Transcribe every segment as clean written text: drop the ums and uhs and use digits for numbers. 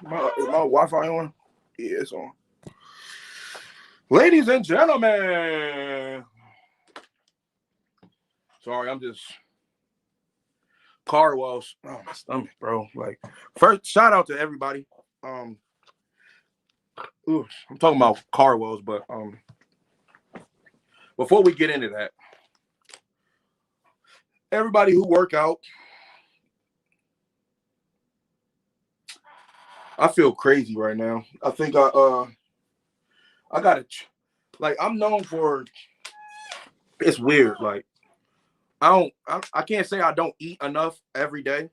Is my Wi-Fi on? Yeah, it's on. Ladies and gentlemen, sorry, I'm just car wash. Oh, my stomach, bro. Like, first, shout out to everybody. Um, I'm talking about car wells, but before we get into that, everybody who work out, I feel crazy right now. I think I gotta like I'm known for it's weird. Like I can't say I don't eat enough every day,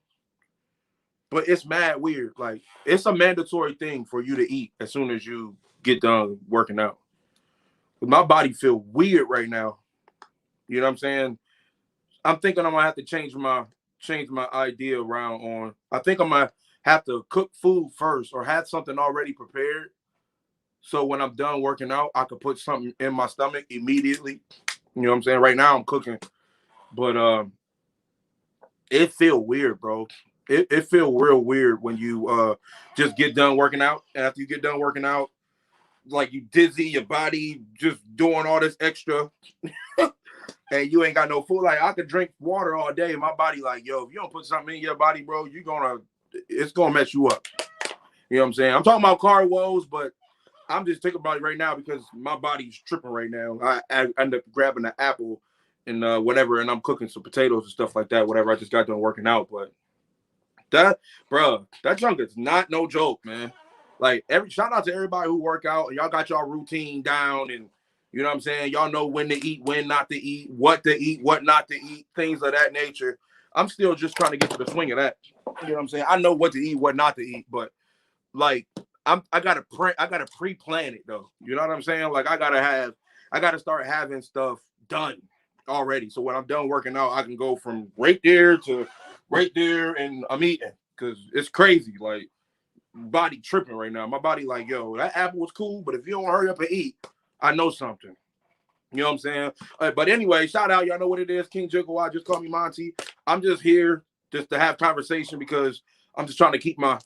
but it's mad weird. Like it's a mandatory thing for you to eat as soon as you get done working out. My body feel weird right now. You know what I'm saying? I'm thinking I'm gonna have to change my idea around on. I think I'm gonna have to cook food first or have something already prepared. So when I'm done working out, I could put something in my stomach immediately. You know what I'm saying? Right now I'm cooking, but it feel weird, bro. It feel real weird when you just get done working out. And after you get done working out, like you dizzy, your body just doing all this extra, and you ain't got no food. Like I could drink water all day, and my body like, yo, if you don't put something in your body, bro, it's gonna mess you up. You know what I'm saying? I'm talking about car woes, but I'm just thinking about it right now because my body's tripping right now. I end up grabbing an apple and whatever, and I'm cooking some potatoes and stuff like that. Whatever, I just got done working out, but that junk is not no joke, man. Like every shout out to everybody who work out. Y'all got y'all routine down, and you know what I'm saying. Y'all know when to eat, when not to eat, what not to eat, things of that nature. I'm still just trying to get to the swing of that. You know what I'm saying. I know what to eat, what not to eat, but like I gotta pre-plan it though. You know what I'm saying? Like I gotta start having stuff done already. So when I'm done working out, I can go from right there to right there and I'm eating. Cause it's crazy. Like body tripping right now. My body like, yo, that apple was cool, but if you don't hurry up and eat, I know something. You know what I'm saying? But anyway, shout out. Y'all know what it is. King Jigawai, just call me Monty. I'm just here just to have conversation because I'm just trying to keep my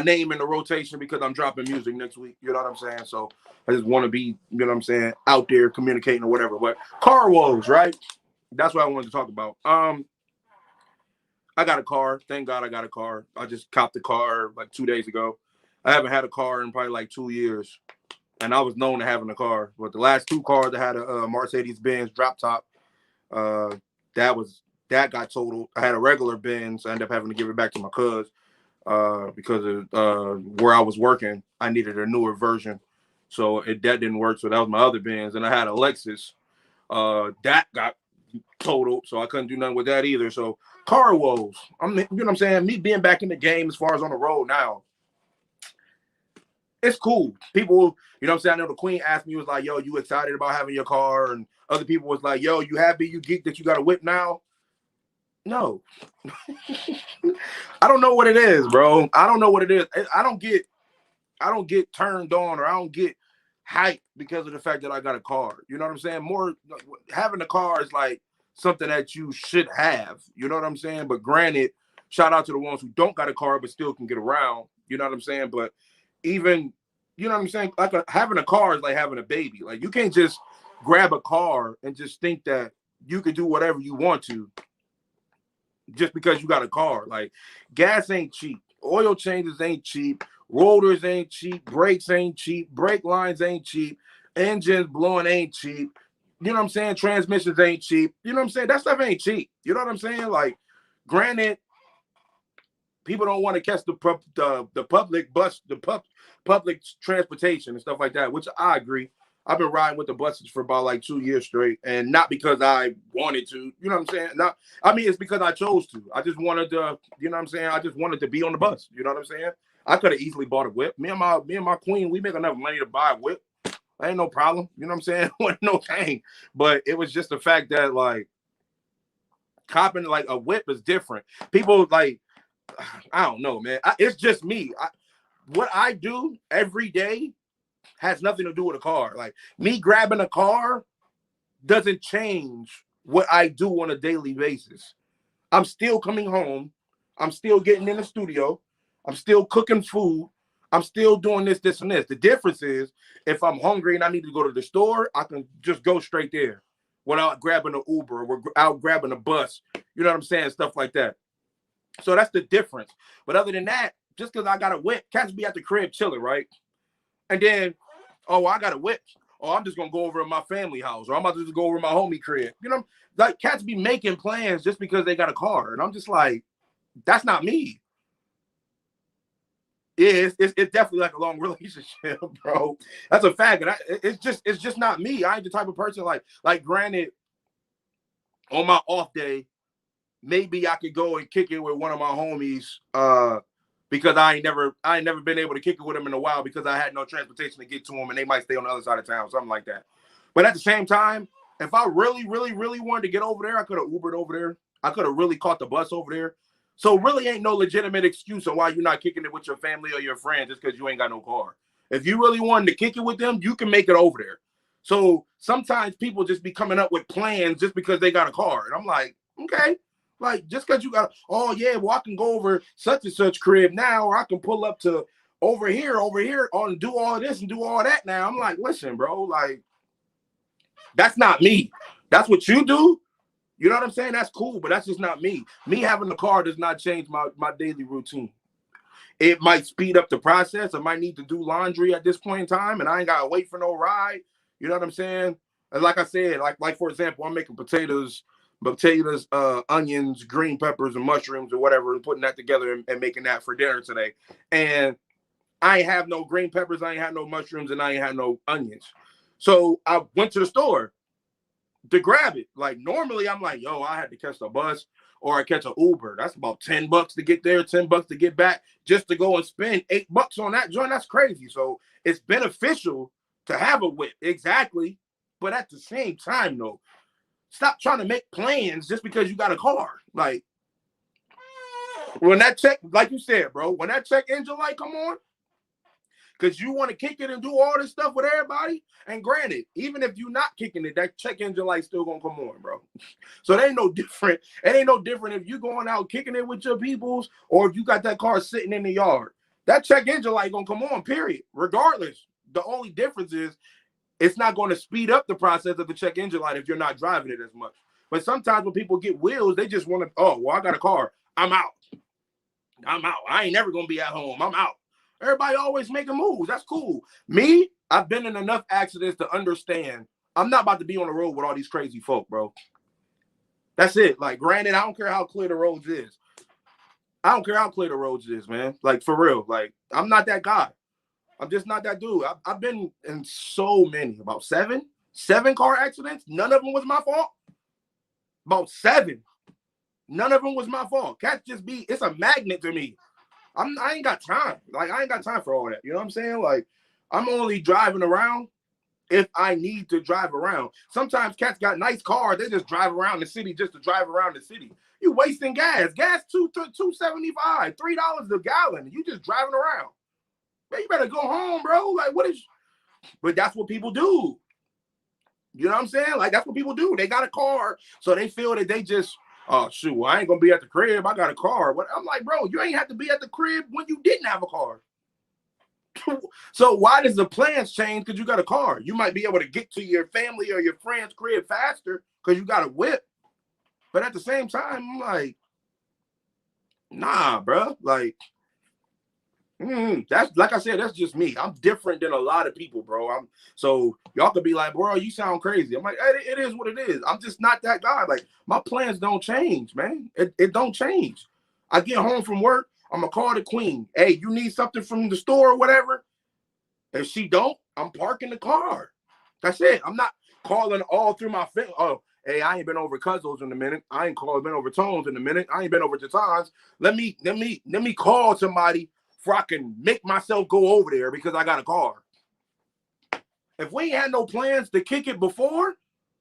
name in the rotation because I'm dropping music next week. You know what I'm saying? So I just want to be, you know what I'm saying, out there communicating or whatever. But car woes, right? That's what I wanted to talk about. I got a car. Thank God I got a car. I just copped the car like 2 days ago. I haven't had a car in probably like 2 years. And I was known to having a car. But the last two cars, I had a Mercedes-Benz drop top. Uh, that got totaled. I had a regular Benz. I ended up having to give it back to my cuz because of where I was working. I needed a newer version. So that didn't work. So that was my other Benz. And I had a Lexus. That got totaled. So I couldn't do nothing with that either. So car woes. You know what I'm saying? Me being back in the game as far as on the road now. It's cool. People, you know what I'm saying? I know the Queen asked me, was like, yo, you excited about having your car? And other people was like, yo, you happy you geek that you got a whip now? No. I don't know what it is, bro. I don't know what it is. I don't get turned on or I don't get hyped because of the fact that I got a car. You know what I'm saying? More having a car is like something that you should have. You know what I'm saying? But granted, shout out to the ones who don't got a car but still can get around. You know what I'm saying? But even, you know what I'm saying? Like having a car is like having a baby. Like you can't just grab a car and just think that you can do whatever you want to just because you got a car. Like gas ain't cheap. Oil changes ain't cheap. Rotors ain't cheap. Brakes ain't cheap. Brake lines ain't cheap. Engines blowing ain't cheap. You know what I'm saying? Transmissions ain't cheap. You know what I'm saying? That stuff ain't cheap. You know what I'm saying? Like, granted, people don't want to catch the public bus, public transportation and stuff like that, which I agree. I've been riding with the buses for about like 2 years straight, and not because I wanted to. You know what I'm saying? Not, I mean, it's because I chose to. I just wanted to. You know what I'm saying? I just wanted to be on the bus. You know what I'm saying? I could have easily bought a whip. Me and my queen, we make enough money to buy a whip. Ain't no problem. You know what I'm saying? Wasn't no thing. But it was just the fact that like copping like a whip is different. People like, I don't know, man. It's just me. What I do every day has nothing to do with a car. Like me grabbing a car doesn't change what I do on a daily basis. I'm still coming home. I'm still getting in the studio. I'm still cooking food. I'm still doing this, this, and this. The difference is if I'm hungry and I need to go to the store, I can just go straight there without grabbing an Uber or without grabbing a bus. You know what I'm saying? Stuff like that. So that's the difference. But other than that, just because I got a whip, cats be at the crib chilling, right? And then, oh, I got a whip. Oh, I'm just gonna go over to my family house, or I'm about to just go over to my homie crib. You know, like cats be making plans just because they got a car, and I'm just like, that's not me. Yeah, it's definitely like a long relationship, bro. That's a fact. And it's just not me. I ain't the type of person like granted, on my off day, maybe I could go and kick it with one of my homies, because I ain't never been able to kick it with them in a while because I had no transportation to get to them, and they might stay on the other side of town, something like that. But at the same time, if I really, really, really wanted to get over there, I could have Ubered over there. I could have really caught the bus over there. So really ain't no legitimate excuse on why you're not kicking it with your family or your friends just because you ain't got no car. If you really wanted to kick it with them, you can make it over there. So sometimes people just be coming up with plans just because they got a car. And I'm like, okay, like just because you got, oh yeah, well I can go over such and such crib now, or I can pull up to over here, on do all this and do all that now. I'm like, listen, bro, like that's not me. That's what you do. You know what I'm saying? That's cool, but that's just not me. Me having the car does not change my daily routine. It might speed up the process. I might need to do laundry at this point in time, and I ain't gotta wait for no ride. You know what I'm saying? And like I said, like for example, I'm making potatoes, onions, green peppers, and mushrooms or whatever, and putting that together and making that for dinner today. And I ain't have no green peppers, I ain't had no mushrooms, and I ain't had no onions. So I went to the store to grab it. Like normally I'm like, yo, I had to catch the bus or I catch an Uber. That's about $10 to get there, $10 to get back, just to go and spend $8 on that joint. That's crazy. So it's beneficial to have a whip. Exactly. But at the same time, though, stop trying to make plans just because you got a car. Like when that check, like you said, bro, when that check engine light come on, because you want to kick it and do all this stuff with everybody. And granted, even if you're not kicking it, that check engine light still gonna come on, bro. So it ain't no different. It ain't no different if you going out kicking it with your peoples or if you got that car sitting in the yard. That check engine light gonna come on, period. Regardless. The only difference is it's not going to speed up the process of the check engine light if you're not driving it as much. But sometimes when people get wheels, they just want to, oh, well, I got a car. I'm out. I ain't never gonna be at home. I'm out. Everybody always making moves. That's cool. Me, I've been in enough accidents to understand I'm not about to be on the road with all these crazy folk, bro. That's it. Like, granted, I don't care how clear the roads is. I don't care how clear the roads is, man. Like, for real. Like, I'm not that guy. I'm just not that dude. I've been in so many, about seven car accidents. None of them was my fault. About 7. None of them was my fault. Cats just be, it's a magnet to me. I ain't got time. Like, I ain't got time for all that. You know what I'm saying? Like, I'm only driving around if I need to drive around. Sometimes cats got nice cars. They just drive around the city just to drive around the city. You wasting gas. Gas $2.75, $3 a gallon. You just driving around. Man, you better go home, bro. Like, what is? But that's what people do. You know what I'm saying? Like, that's what people do. They got a car, so they feel that they just, oh shoot, well, I ain't gonna be at the crib. I got a car. But I'm like, bro, you ain't have to be at the crib when you didn't have a car. So why does the plans change because you got a car? You might be able to get to your family or your friend's crib faster because you got a whip. But at the same time, I'm like, nah, bro. Like, that's like I said, that's just me. I'm different than a lot of people, bro. So y'all could be like, bro, you sound crazy. I'm like, it is what it is. I'm just not that guy. Like, my plans don't change, man. It don't change. I get home from work, I'm gonna call the queen. Hey, you need something from the store or whatever? If she don't, I'm parking the car. That's it. I'm not calling all through my family. Oh, hey, I ain't been over Cuzzo's in a minute. I ain't been over Tones in a minute. I ain't been over Jatan's. Let me call somebody before I can make myself go over there because I got a car. If we ain't had no plans to kick it before,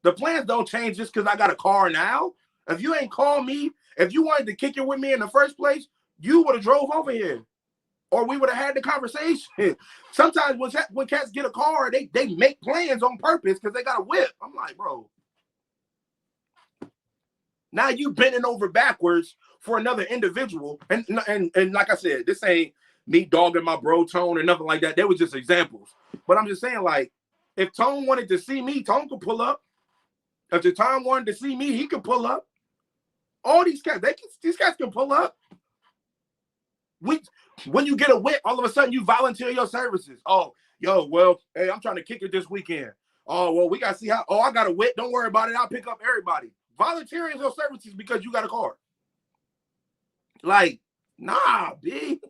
the plans don't change just because I got a car now. If you ain't called me, if you wanted to kick it with me in the first place, you would have drove over here. Or we would have had the conversation. Sometimes when cats get a car, they make plans on purpose because they got a whip. I'm like, bro, now you bending over backwards for another individual. And like I said, this ain't me dogging my bro Tone or nothing like that. They were just examples. But I'm just saying, like, if Tone wanted to see me, Tone could pull up. If the Tom wanted to see me, he could pull up. All these cats, these cats can pull up. When you get a whip, all of a sudden you volunteer your services. Oh, yo, well, hey, I'm trying to kick it this weekend. Oh, well, we got to see how. Oh, I got a whip. Don't worry about it. I'll pick up everybody. Volunteering your services because you got a car. Like, nah, B.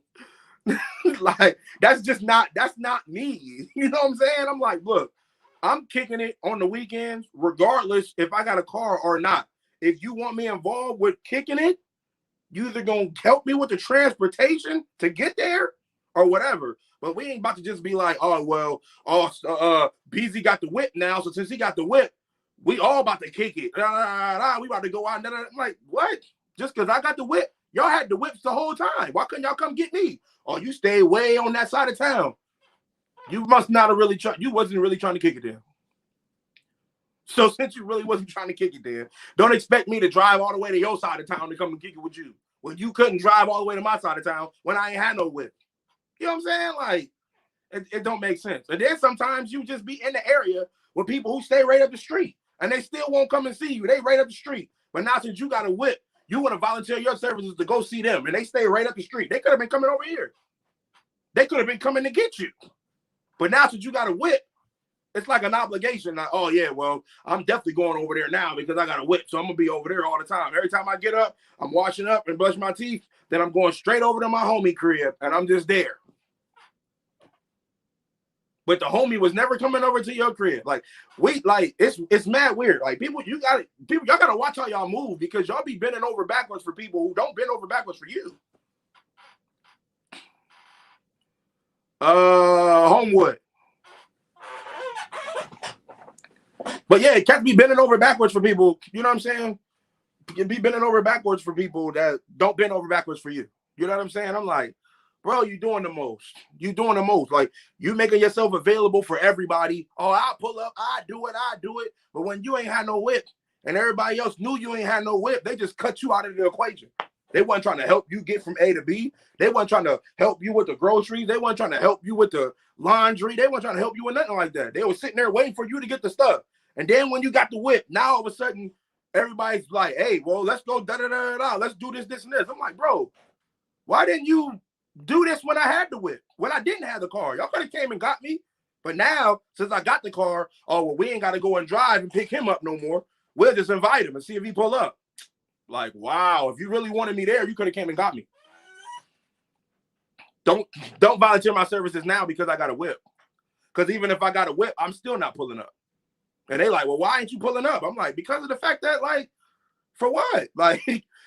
Like, that's not me. You know what I'm saying? I'm like, look, I'm kicking it on the weekends, regardless if I got a car or not. If you want me involved with kicking it, you either gonna help me with the transportation to get there or whatever. But we ain't about to just be like, oh, well, BZ got the whip now. So since he got the whip, we all about to kick it. We about to go out. I'm like, what? Just because I got the whip? Y'all had the whips the whole time. Why couldn't y'all come get me? Oh, you stay way on that side of town. You must not have really tried. You wasn't really trying to kick it there. So since you really wasn't trying to kick it there, don't expect me to drive all the way to your side of town to come and kick it with you. When you couldn't drive all the way to my side of town when I ain't had no whip. You know what I'm saying? Like, it don't make sense. And then sometimes you just be in the area with people who stay right up the street and they still won't come and see you. They right up the street. But now since you got a whip, you want to volunteer your services to go see them and they stay right up the street. They could have been coming over here. They could have been coming to get you. But now since you got a whip, it's like an obligation. Like, oh, yeah, well, I'm definitely going over there now because I got a whip. So I'm going to be over there all the time. Every time I get up, I'm washing up and brushing my teeth. Then I'm going straight over to my homie crib and I'm just there. But the homie was never coming over to your crib. Like, it's mad weird. Like, y'all got to watch how y'all move because y'all be bending over backwards for people who don't bend over backwards for you. Homewood. But yeah, cats be bending over backwards for people. You know what I'm saying? You be bending over backwards for people that don't bend over backwards for you. You know what I'm saying? I'm like, bro, you doing the most. You doing the most. Like, you making yourself available for everybody. Oh, I'll pull up. I do it. But when you ain't had no whip and everybody else knew you ain't had no whip, they just cut you out of the equation. They wasn't trying to help you get from A to B. They wasn't trying to help you with the groceries. They wasn't trying to help you with the laundry. They wasn't trying to help you with nothing like that. They were sitting there waiting for you to get the stuff. And then when you got the whip, now all of a sudden, everybody's like, hey, well, let's go da-da-da-da-da. Let's do this, and this. I'm like, bro, why didn't you do this when I had the whip? When I didn't have the car? Y'all could have came and got me. But now, since I got the car, oh, well, we ain't got to go and drive and pick him up no more. We'll just invite him and see if he pull up. Like, wow, if you really wanted me there, you could have came and got me. Don't volunteer my services now because I got a whip. Because even if I got a whip, I'm still not pulling up. And they like, well, why ain't you pulling up? I'm like, because of the fact that, like, for what? Like,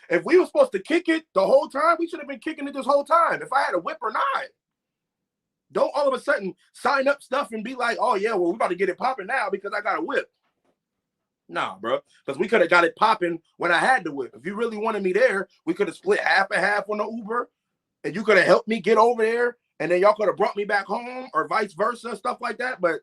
if we were supposed to kick it the whole time, we should have been kicking it this whole time, if I had a whip or not. Don't all of a sudden sign up stuff and be like, oh, yeah, well, we about to get it popping now because I got a whip. Nah, bro, because we could have got it popping when I had the whip. If you really wanted me there, we could have split half and half on the Uber, and you could have helped me get over there, and then y'all could have brought me back home or vice versa, stuff like that. But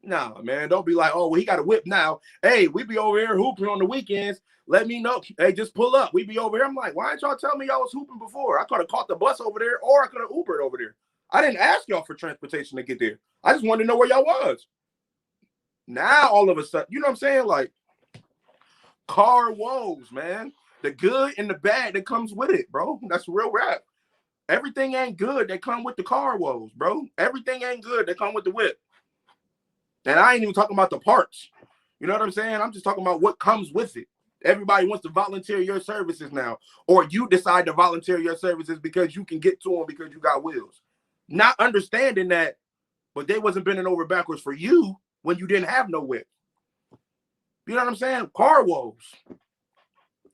nah, man, don't be like, oh, well, he got a whip now. Hey, we be over here hooping on the weekends. Let me know. Hey, just pull up. We be over here. I'm like, why didn't y'all tell me y'all was hooping before? I could have caught the bus over there or I could have Ubered over there. I didn't ask y'all for transportation to get there. I just wanted to know where y'all was. Now, all of a sudden, you know what I'm saying? Like, car woes, man. The good and the bad that comes with it, bro. That's real rap. Everything ain't good that come with the car woes, bro. Everything ain't good that come with the whip. And I ain't even talking about the parts. You know what I'm saying? I'm just talking about what comes with it. Everybody wants to volunteer your services now. Or you decide to volunteer your services because you can get to them because you got wheels. Not understanding that, but they wasn't bending over backwards for you when you didn't have no whip. You know what I'm saying? Car woes.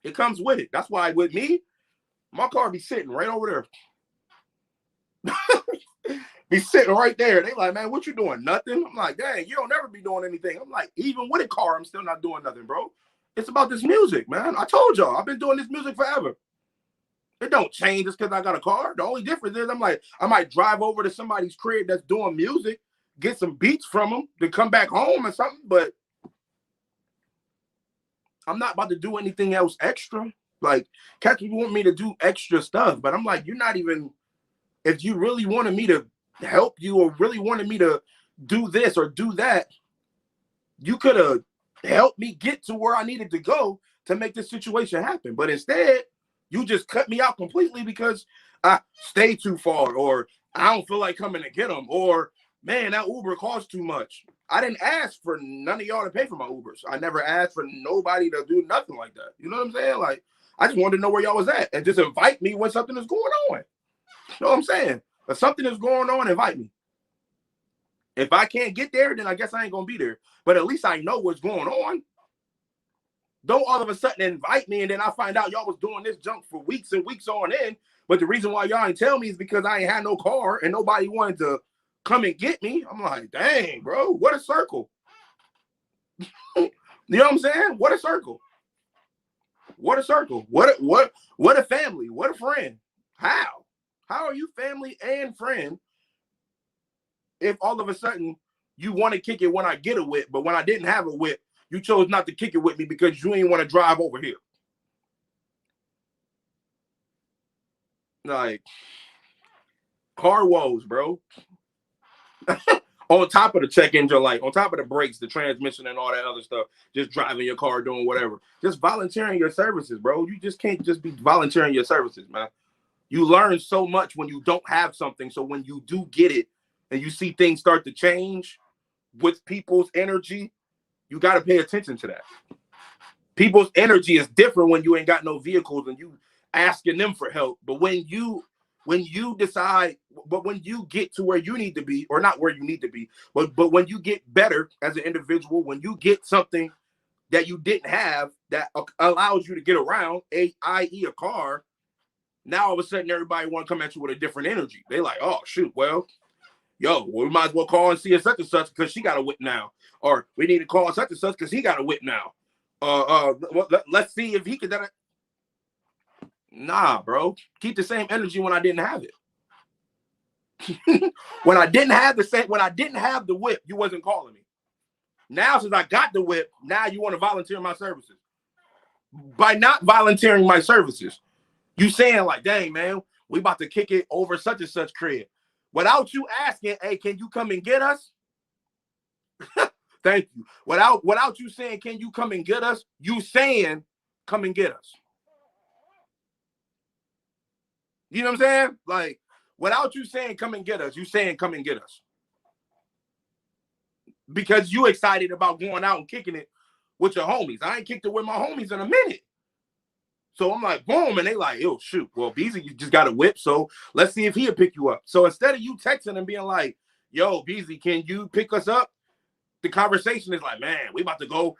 It comes with it. That's why with me, my car be sitting right over there. Be sitting right there. They like, man, what you doing? Nothing. I'm like, dang, you don't ever be doing anything. I'm like, even with a car, I'm still not doing nothing, bro. It's about this music, man. I told y'all, I've been doing this music forever. It don't change just because I got a car. The only difference is I might drive over to somebody's crib that's doing music, get some beats from them, then come back home or something. But I'm not about to do anything else extra. Like, cats want me to do extra stuff, but I'm like, you're not even If you really wanted me to help you or really wanted me to do this or do that, you could have helped me get to where I needed to go to make this situation happen. But instead, you just cut me out completely because I stay too far, or I don't feel like coming to get them, or man, that Uber costs too much. I didn't ask for none of y'all to pay for my Ubers. I never asked for nobody to do nothing like that. You know what I'm saying? Like, I just wanted to know where y'all was at and just invite me when something is going on. You know what I'm saying? If something is going on, invite me. If I can't get there, then I guess I ain't gonna be there. But at least I know what's going on. Don't all of a sudden invite me and then I find out y'all was doing this junk for weeks and weeks on end. But the reason why y'all ain't tell me is because I ain't had no car and nobody wanted to come and get me. I'm like, dang, bro, what a circle. You know what I'm saying? What a circle. What a circle. What a family. What a friend. How? How are you family and friend if all of a sudden you want to kick it when I get a whip, but when I didn't have a whip, you chose not to kick it with me because you ain't want to drive over here? Like, car woes, bro. On top of the check engine light, on top of the brakes, the transmission, and all that other stuff, just driving your car, doing whatever. Just volunteering your services, bro. You just can't just be volunteering your services, man. You learn so much when you don't have something. So when you do get it and you see things start to change with people's energy, you got to pay attention to that. People's energy is different when you ain't got no vehicles and you asking them for help. But when you decide, but when you get to where you need to be, or not where you need to be, but when you get better as an individual, when you get something that you didn't have that allows you to get around, i.e. a car, now all of a sudden everybody want to come at you with a different energy. They like, oh shoot, well, we might as well call and see a such and such because she got a whip now, or we need to call such and such because he got a whip now. Let's see if he could. Nah, bro. Keep the same energy when I didn't have it. When I didn't have the whip, you wasn't calling me. Now, since I got the whip, now you want to volunteer my services. By not volunteering my services, you saying like, dang, man, we about to kick it over such and such crib. Without you asking, hey, can you come and get us? Thank you. Without you saying, can you come and get us? You saying, come and get us. You know what I'm saying? Like, without you saying, come and get us, you saying, come and get us. Because you excited about going out and kicking it with your homies. I ain't kicked it with my homies in a minute. So I'm like, boom, and they like, oh, shoot. Well, Beezy, you just got a whip, so let's see if he'll pick you up. So instead of you texting and being like, yo, Beezy, can you pick us up? The conversation is like, man, we about to go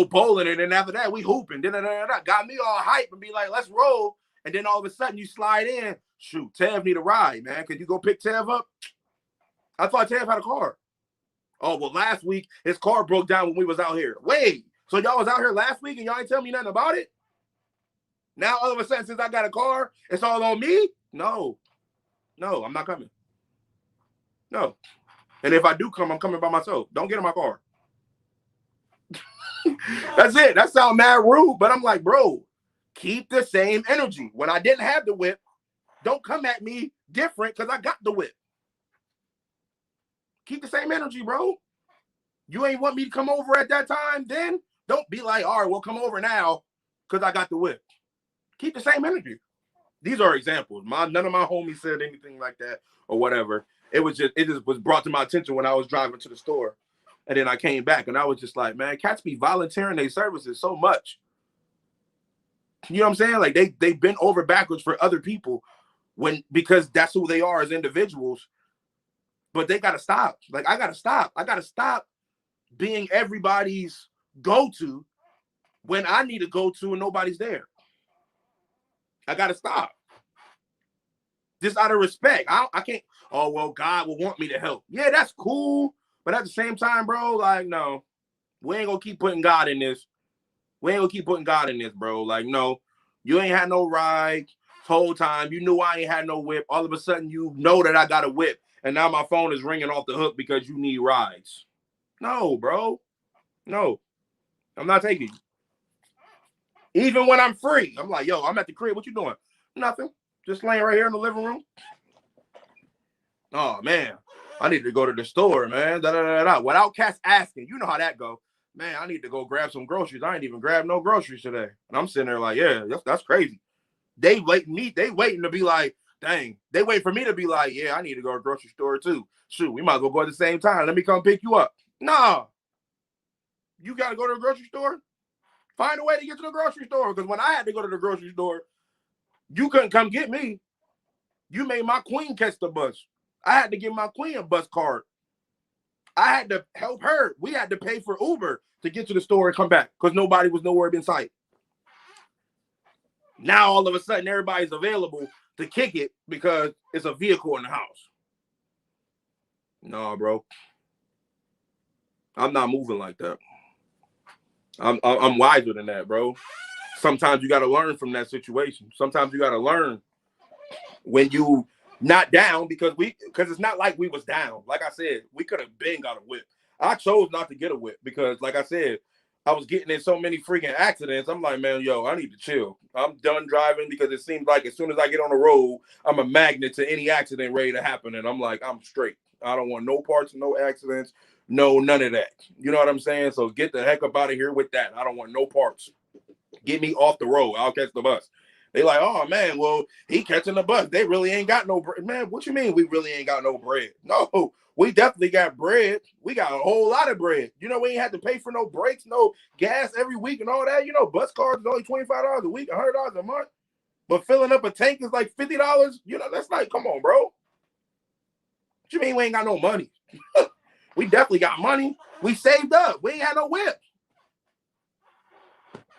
bowling, and then after that, we hooping. Got me all hype and be like, let's roll. And then all of a sudden you slide in. Shoot, Tev need a ride, man. Can you go pick Tev up? I thought Tev had a car. Oh, well, last week his car broke down when we was out here. Wait, so y'all was out here last week and y'all ain't tell me nothing about it? Now all of a sudden, since I got a car, it's all on me? No, I'm not coming. No. And if I do come, I'm coming by myself. Don't get in my car. That's it. That sounds mad rude, but I'm like, bro, keep the same energy. When I didn't have the whip, don't come at me different because I got the whip. Keep the same energy, bro. You ain't want me to come over at that time, then don't be like, all right, well, come over now because I got the whip. Keep the same energy. These are examples. None of my homies said anything like that or whatever. It just was brought to my attention when I was driving to the store. And then I came back and I was just like, man, cats be volunteering their services so much. You know what I'm saying? Like they bend over backwards for other people because that's who they are as individuals. But they gotta stop. Like I gotta stop. I gotta stop being everybody's go-to when I need to go to and nobody's there. I gotta stop. Just out of respect. I can't, oh well, God will want me to help. Yeah, that's cool. But at the same time, bro, like, no, we ain't gonna keep putting God in this. We ain't gonna keep putting God in this, bro. Like, no, you ain't had no ride whole time. You knew I ain't had no whip. All of a sudden, you know that I got a whip. And now my phone is ringing off the hook because you need rides. No, bro. No. I'm not taking you. Even when I'm free, I'm like, yo, I'm at the crib. What you doing? Nothing. Just laying right here in the living room. Oh man, I need to go to the store, man. Da, da, da, da. Without cats asking, you know how that go. Man, I need to go grab some groceries. I ain't even grabbed no groceries today. And I'm sitting there like, yeah, that's crazy. They waiting to be like, dang, they wait for me to be like, yeah, I need to go to the grocery store too. Shoot, we might as well go at the same time. Let me come pick you up. Nah, you gotta go to the grocery store. Find a way to get to the grocery store. Because when I had to go to the grocery store, you couldn't come get me. You made my queen catch the bus. I had to give my queen a bus card. I had to help her. We had to pay for Uber to get to the store and come back because nobody was nowhere in sight. Now all of a sudden everybody's available to kick it because it's a vehicle in the house. No, bro. I'm not moving like that. I'm wiser than that, bro. Sometimes you got to learn from that situation. Sometimes you got to learn when you not down because it's not like we was down. Like I said, we could have been got a whip. I chose not to get a whip because, like I said, I was getting in so many freaking accidents. I'm like, man, yo, I need to chill. I'm done driving because it seems like as soon as I get on the road, I'm a magnet to any accident ready to happen. And I'm like, I'm straight. I don't want no parts, no accidents, no, none of that. You know what I'm saying? So get the heck up out of here with that. I don't want no parts. Get me off the road. I'll catch the bus. They like, oh man, well, he catching the bus. They really ain't got no bread. Man, what you mean we really ain't got no bread? No, we definitely got bread. We got a whole lot of bread. You know, we ain't had to pay for no brakes, no gas every week and all that. You know, bus cards is only $25 a week, $100 a month. But filling up a tank is like $50. You know, that's like, come on, bro. What you mean we ain't got no money? We definitely got money. We saved up. We ain't had no whip.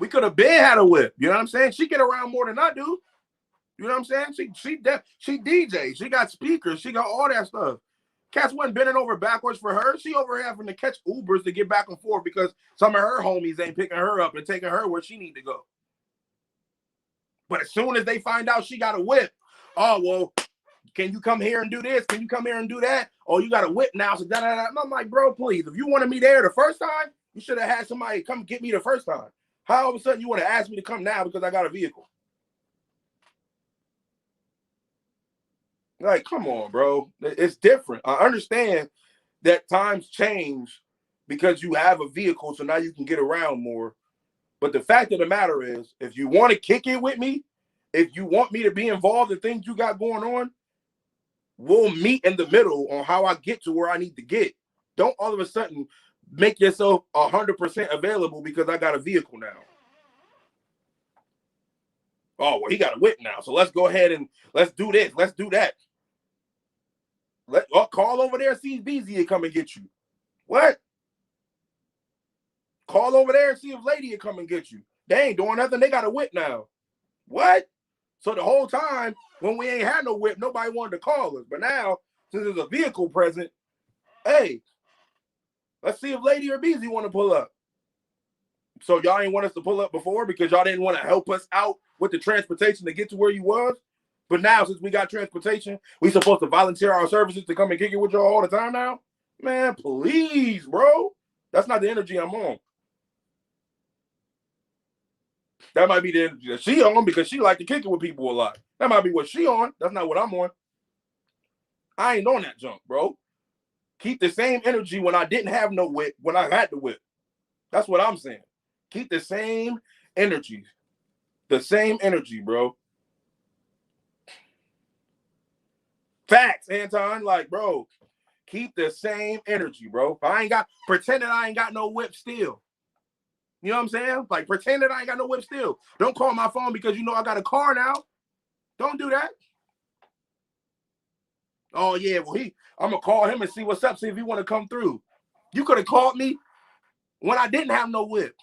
We could have been had a whip. You know what I'm saying? She get around more than I do. You know what I'm saying? She DJ. She got speakers. She got all that stuff. Cats wasn't bending over backwards for her. She over having to catch Ubers to get back and forth because some of her homies ain't picking her up and taking her where she need to go. But as soon as they find out she got a whip, oh, well, can you come here and do this? Can you come here and do that? Oh, you got a whip now. So da, da, da. And I'm like, bro, please. If you wanted me there the first time, you should have had somebody come get me the first time. How all of a sudden you want to ask me to come now because I got a vehicle? Like, come on, bro. It's different. I understand that times change because you have a vehicle, so now you can get around more. But the fact of the matter is, if you want to kick it with me, if you want me to be involved in things you got going on, we'll meet in the middle on how I get to where I need to get. Don't all of a sudden make yourself 100% available because I got a vehicle now. Oh, well, he got a whip now, so let's go ahead and let's do this. Let's do that. Call over there, see if BZ will come and get you. What? Call over there and see if Lady will come and get you. They ain't doing nothing. They got a whip now. What? So the whole time when we ain't had no whip, nobody wanted to call us. But now, since there's a vehicle present, hey, let's see if Lady or BZ want to pull up. So y'all ain't want us to pull up before because y'all didn't want to help us out with the transportation to get to where you was. But now, since we got transportation, we supposed to volunteer our services to come and kick it with y'all all the time now? Man, please, bro. That's not the energy I'm on. That might be the energy that she on because she like to kick it with people a lot. That might be what she on. That's not what I'm on. I ain't on that junk, bro. Keep the same energy when I didn't have no whip, when I had the whip. That's what I'm saying. Keep the same energy. The same energy, bro. Facts, Anton. Like, bro, keep the same energy, bro. Pretend that I ain't got no whip still. You know what I'm saying? Like, pretend that I ain't got no whip still. Don't call my phone because you know I got a car now. Don't do that. Oh, yeah, well, I'm going to call him and see what's up, see if he want to come through. You could have called me when I didn't have no whip.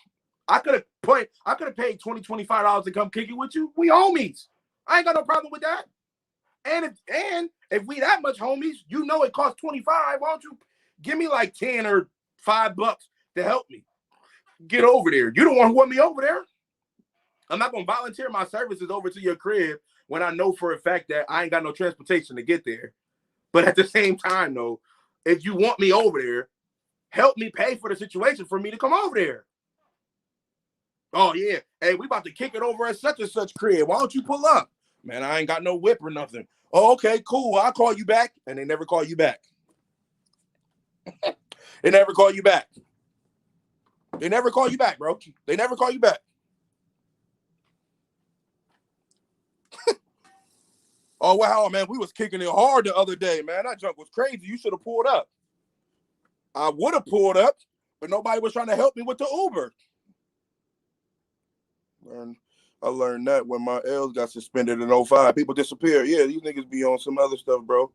I could have paid $20, $25 to come kick it with you. We homies. I ain't got no problem with that. And if we that much homies, you know it costs $25. Why don't you give me like 10 or $5 to help me get over there? You don't want to want me over there. I'm not gonna volunteer my services over to your crib when I know for a fact that I ain't got no transportation to get there. But at the same time, though, if you want me over there, help me pay for the situation for me to come over there. Oh yeah, hey, we about to kick it over at such and such crib. Why don't you pull up? Man, I ain't got no whip or nothing. Oh, okay, cool. I'll call you back. And they never call you back. They never call you back. They never call you back, bro. They never call you back. Oh, wow, man. We was kicking it hard the other day, man. That junk was crazy. You should have pulled up. I would have pulled up, but nobody was trying to help me with the Uber. And I learned that when my L's got suspended in 05. People disappear. Yeah, these niggas be on some other stuff, bro.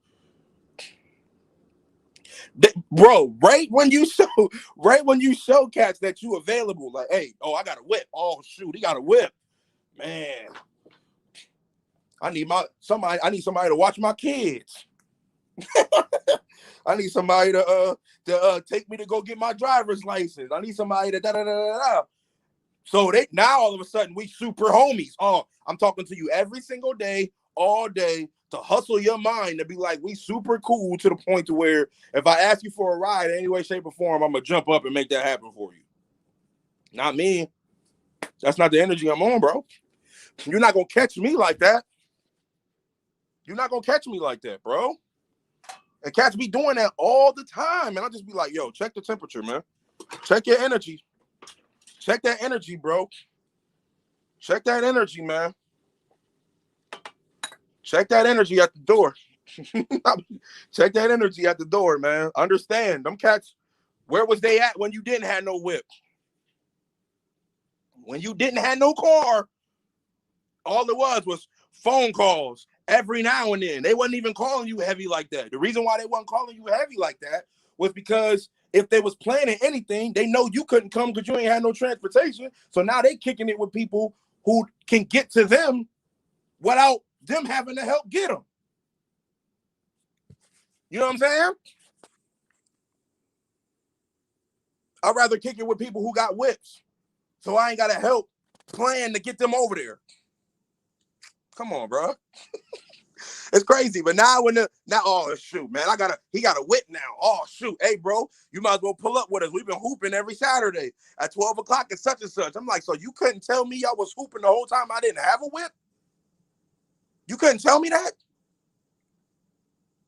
Bro, right when you show cats that you available, like, hey, oh, I got a whip. Oh shoot, he got a whip. Man, I need somebody to watch my kids. I need somebody to take me to go get my driver's license. I need somebody to da da da da da. So they now all of a sudden we super homies. Oh, I'm talking to you every single day, all day, to hustle your mind to be like, we super cool to the point to where if I ask you for a ride in any way, shape, or form, I'm gonna jump up and make that happen for you. Not me. That's not the energy I'm on, bro. You're not gonna catch me like that. You're not gonna catch me like that, bro. And cats be doing that all the time. And I'll just be like, yo, check the temperature, man. Check your energy. Check that energy, bro. Check that energy, man. Check that energy at the door. Check that energy at the door, man. Understand, them cats, where was they at when you didn't have no whip? When you didn't have no car, all it was phone calls every now and then. They wasn't even calling you heavy like that. The reason why they wasn't calling you heavy like that was because if they was planning anything, they know you couldn't come because you ain't had no transportation. So now they kicking it with people who can get to them without them having to help get them. You know what I'm saying? I'd rather kick it with people who got whips. So I ain't got to help plan to get them over there. Come on, bro. It's crazy. But now oh shoot, man, he got a whip now. Oh shoot. Hey, bro, you might as well pull up with us. We've been hooping every Saturday at 12 o'clock and such and such. I'm like, so you couldn't tell me y'all was hooping the whole time I didn't have a whip? You couldn't tell me that?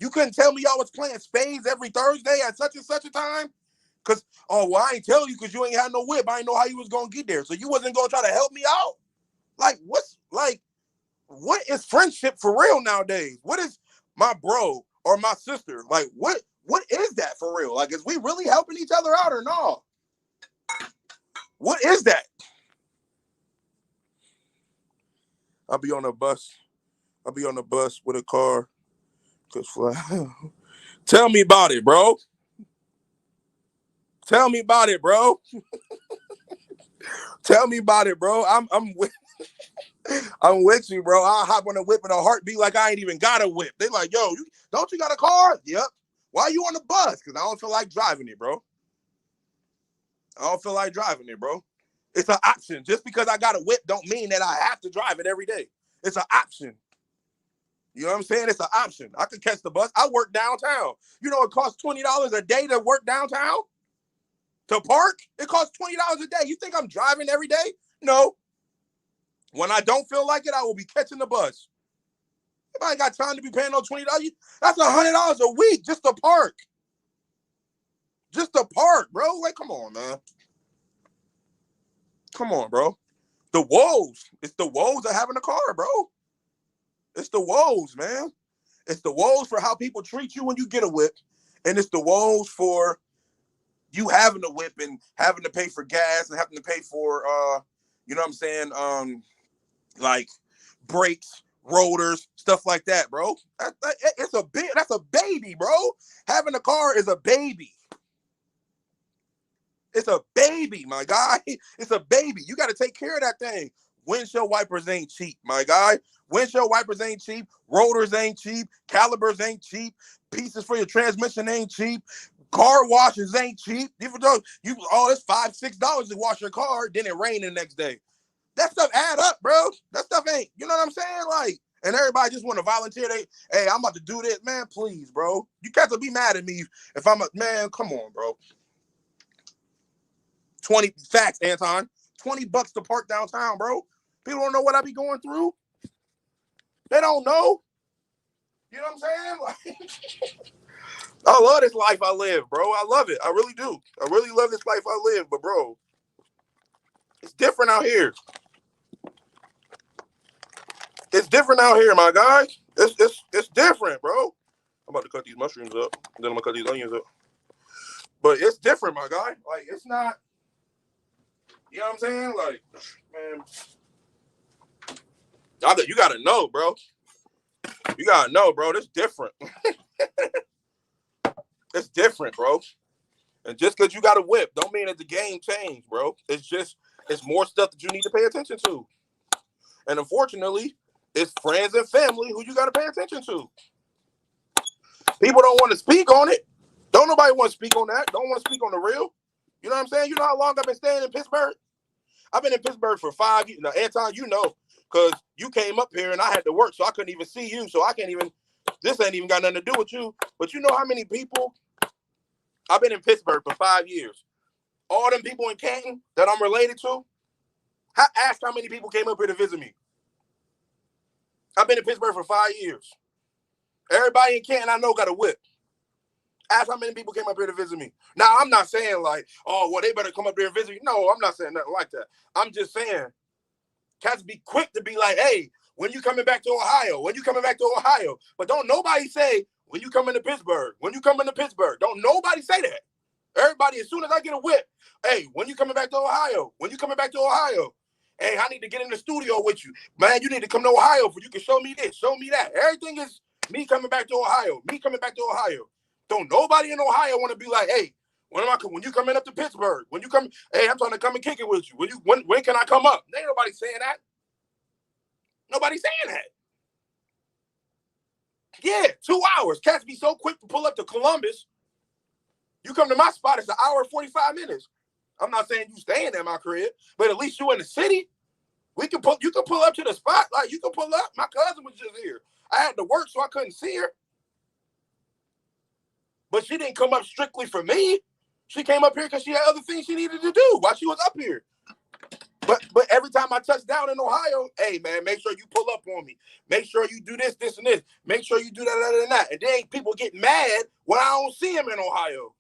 You couldn't tell me y'all was playing spades every Thursday at such and such a time? Because, oh, well, I ain't tell you because you ain't had no whip. I ain't know how you was going to get there. So you wasn't going to try to help me out? Like, what is friendship for real nowadays? What is my bro or my sister? Like, what is that for real? Like, is we really helping each other out or no? What is that? I'll be on a bus with a car. Tell me about it, bro. Tell me about it, bro. Tell me about it, bro. I'm with you, bro. I'll hop on a whip in a heartbeat like I ain't even got a whip. They like, yo, don't you got a car? Yep. Why are you on the bus? Because I don't feel like driving it, bro. I don't feel like driving it, bro. It's an option. Just because I got a whip don't mean that I have to drive it every day. It's an option. You know what I'm saying? It's an option. I could catch the bus. I work downtown. You know it costs $20 a day to work downtown? To park? It costs $20 a day. You think I'm driving every day? No. When I don't feel like it, I will be catching the bus. If I ain't got time to be paying no $20, that's $100 a week just to park. Just to park, bro. Like, come on, man. Come on, bro. The woes. It's the woes of having a car, bro. It's the woes, man. It's the woes for how people treat you when you get a whip. And it's the woes for you having a whip and having to pay for gas and having to pay for, you know what I'm saying? Like brakes, rotors, stuff like that, bro. That's a baby, bro. Having a car is a baby. It's a baby, my guy. It's a baby. You got to take care of that thing. Windshield wipers ain't cheap, my guy. Windshield wipers ain't cheap. Rotors ain't cheap. Calipers ain't cheap. Pieces for your transmission ain't cheap. Car washes ain't cheap. It's $5-6 to wash your car. Then it rain the next day. That stuff add up, bro. That stuff ain't, you know what I'm saying? Like, and everybody just want to volunteer. Hey, I'm about to do this. Man, please, bro. You got to be mad at me if man, come on, bro. 20 facts, Anton. $20 to park downtown, bro. People don't know what I be going through. They don't know. You know what I'm saying? Like, I love this life I live, bro. I love it. I really do. I really love this life I live. But, bro, it's different out here. It's different out here, my guy. It's different, bro. I'm about to cut these mushrooms up. Then I'm going to cut these onions up. But it's different, my guy. Like, it's not, you know what I'm saying? Like, man, you got to know, bro. You got to know, bro. It's different. It's different, bro. And just because you got a whip don't mean that the game changed, bro. It's more stuff that you need to pay attention to. And unfortunately, it's friends and family who you got to pay attention to. People don't want to speak on it. Don't nobody want to speak on that. Don't want to speak on the real. You know what I'm saying? You know how long I've been staying in Pittsburgh? I've been in Pittsburgh for 5 years. Now, Anton, you know, because you came up here and I had to work, so I couldn't even see you. So I can't even, this ain't even got nothing to do with you. But you know how many people, I've been in Pittsburgh for 5 years. All them people in Canton that I'm related to, ask how many people came up here to visit me. I've been in Pittsburgh for 5 years. Everybody in Canton I know got a whip. Ask how many people came up here to visit me. Now, I'm not saying like, oh, well, they better come up here and visit me. No, I'm not saying nothing like that. I'm just saying, cats be quick to be like, hey, when you coming back to Ohio? When you coming back to Ohio? But don't nobody say, when you come into Pittsburgh? When you come into Pittsburgh? Don't nobody say that. Everybody, as soon as I get a whip, hey, when you coming back to Ohio? When you coming back to Ohio? Hey, I need to get in the studio with you. Man, you need to come to Ohio for you can show me this, show me that. Everything is me coming back to Ohio. Me coming back to Ohio. Don't nobody in Ohio want to be like, hey, when you coming up to Pittsburgh? When you come, hey, I'm trying to come and kick it with you. When can I come up? Ain't nobody saying that. Nobody saying that. Yeah, 2 hours. Cats be so quick to pull up to Columbus. You come to my spot, it's an hour and 45 minutes. I'm not saying you staying at my crib, but at least you in the city. You can pull up to the spot. Like, you can pull up. My cousin was just here. I had to work, so I couldn't see her. But she didn't come up strictly for me. She came up here because she had other things she needed to do while she was up here. But every time I touch down in Ohio, hey, man, make sure you pull up on me. Make sure you do this, this, and this. Make sure you do that, and that. And then people get mad when I don't see them in Ohio.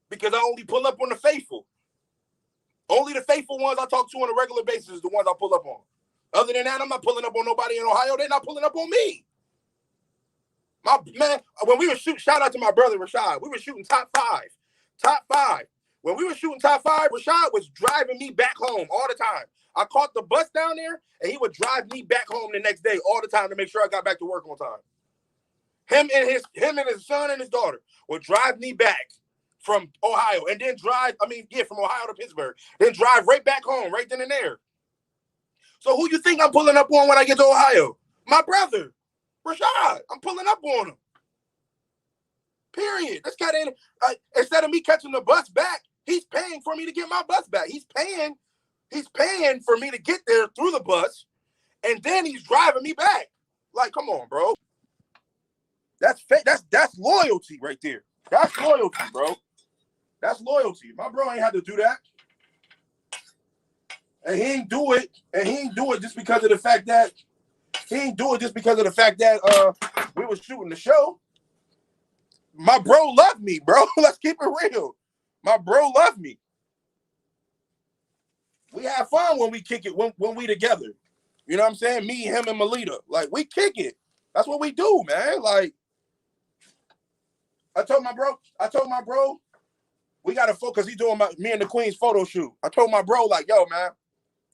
Because I only pull up on the faithful. Only the faithful ones I talk to on a regular basis is the ones I pull up on. Other than that, I'm not pulling up on nobody in Ohio. They're not pulling up on me. My man, when we were shooting, shout out to my brother Rashad. We were shooting top five. Top five. When we were shooting top five, Rashad was driving me back home all the time. I caught the bus down there, and he would drive me back home the next day all the time to make sure I got back to work on time. Him and his son and his daughter would drive me back from Ohio and then from Ohio to Pittsburgh. Then drive right back home, right then and there. So who you think I'm pulling up on when I get to Ohio? My brother, Rashad. I'm pulling up on him. Period. This cat ain't, instead of me catching the bus back, he's paying for me to get my bus back. He's paying for me to get there through the bus, and then he's driving me back. Like, come on, bro. That's fake. That's loyalty right there. That's loyalty, bro. That's loyalty. My bro ain't had to do that. And he ain't do it just because of the fact that we were shooting the show. My bro loved me, bro. Let's keep it real. My bro loved me. We have fun when we kick it, when we together. You know what I'm saying? Me, him, and Melita. Like, we kick it. That's what we do, man. Like, I told my bro, we got to focus. He's doing me and the Queen's photo shoot. I told my bro, like, yo, man,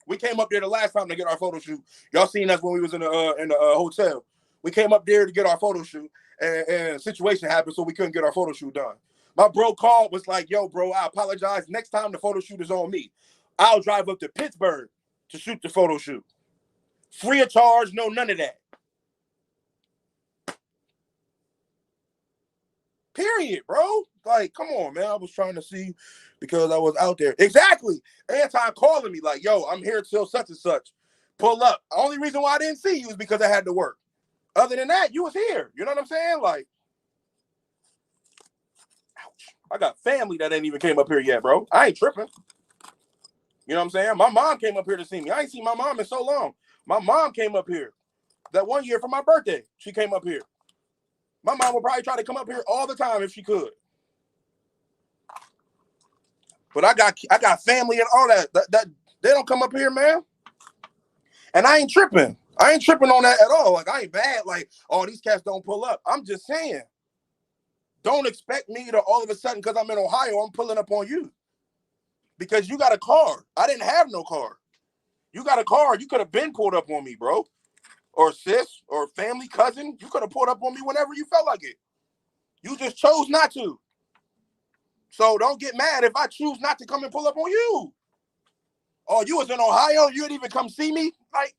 we came up there the last time to get our photo shoot. Y'all seen us when we was in the hotel. We came up there to get our photo shoot, and a situation happened, so we couldn't get our photo shoot done. My bro called, was like, yo, bro, I apologize. Next time the photo shoot is on me. I'll drive up to Pittsburgh to shoot the photo shoot. Free of charge, no none of that. Period, bro. Like, come on, man. I was trying to see because I was out there. Exactly. Anton calling me like, yo, I'm here till such and such. Pull up. The only reason why I didn't see you is because I had to work. Other than that, you was here. You know what I'm saying? Like, ouch. I got family that ain't even came up here yet, bro. I ain't tripping. You know what I'm saying? My mom came up here to see me. I ain't seen my mom in so long. My mom came up here. That one year for my birthday, she came up here. My mom would probably try to come up here all the time if she could. But I got family and all that. That they don't come up here, man. And I ain't tripping. I ain't tripping on that at all. Like, I ain't bad. Like, oh, these cats don't pull up. I'm just saying, don't expect me to all of a sudden, because I'm in Ohio, I'm pulling up on you. Because you got a car. I didn't have no car. You got a car. You could have been pulled up on me, bro. Or sis, or family, cousin. You could have pulled up on me whenever you felt like it. You just chose not to. So don't get mad if I choose not to come and pull up on you. Oh, you was in Ohio? You didn't even come see me? Like,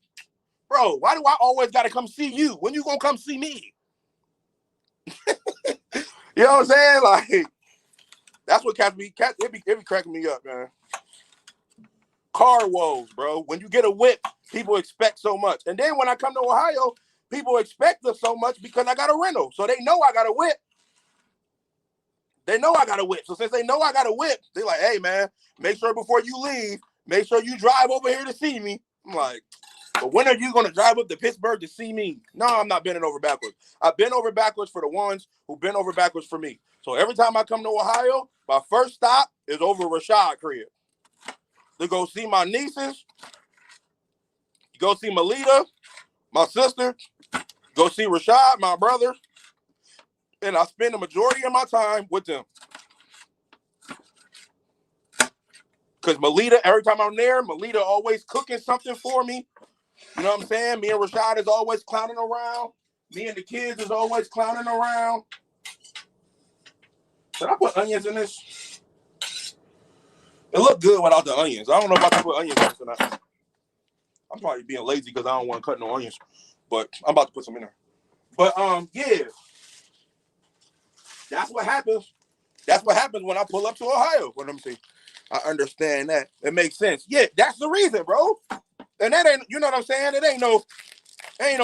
bro, why do I always got to come see you? When you going to come see me? You know what I'm saying? Like, that's what it be cracking me up, man. Car woes, bro. When you get a whip, people expect so much. And then when I come to Ohio, people expect us so much because I got a rental. So they know I got a whip. They know I got a whip. So since they know I got a whip, they're like, hey, man, make sure before you leave, make sure you drive over here to see me. I'm like, but when are you going to drive up to Pittsburgh to see me? No, I'm not bending over backwards. I've been over backwards for the ones who been over backwards for me. So every time I come to Ohio, my first stop is over Rashad crib. To go see my nieces, go see Melita, my sister, go see Rashad, my brother, and I spend the majority of my time with them. Because Melita, every time I'm there, Melita always cooking something for me. You know what I'm saying? Me and Rashad is always clowning around. Me and the kids is always clowning around. Should I put onions in this? It looked good without the onions. I don't know if I can put onions in this or not. I'm probably being lazy because I don't want to cut no onions. But I'm about to put some in there. But, yeah. That's what happens. That's what happens when I pull up to Ohio. What I'm saying. I understand that. It makes sense. Yeah, that's the reason, bro. And that ain't, you know what I'm saying? It ain't no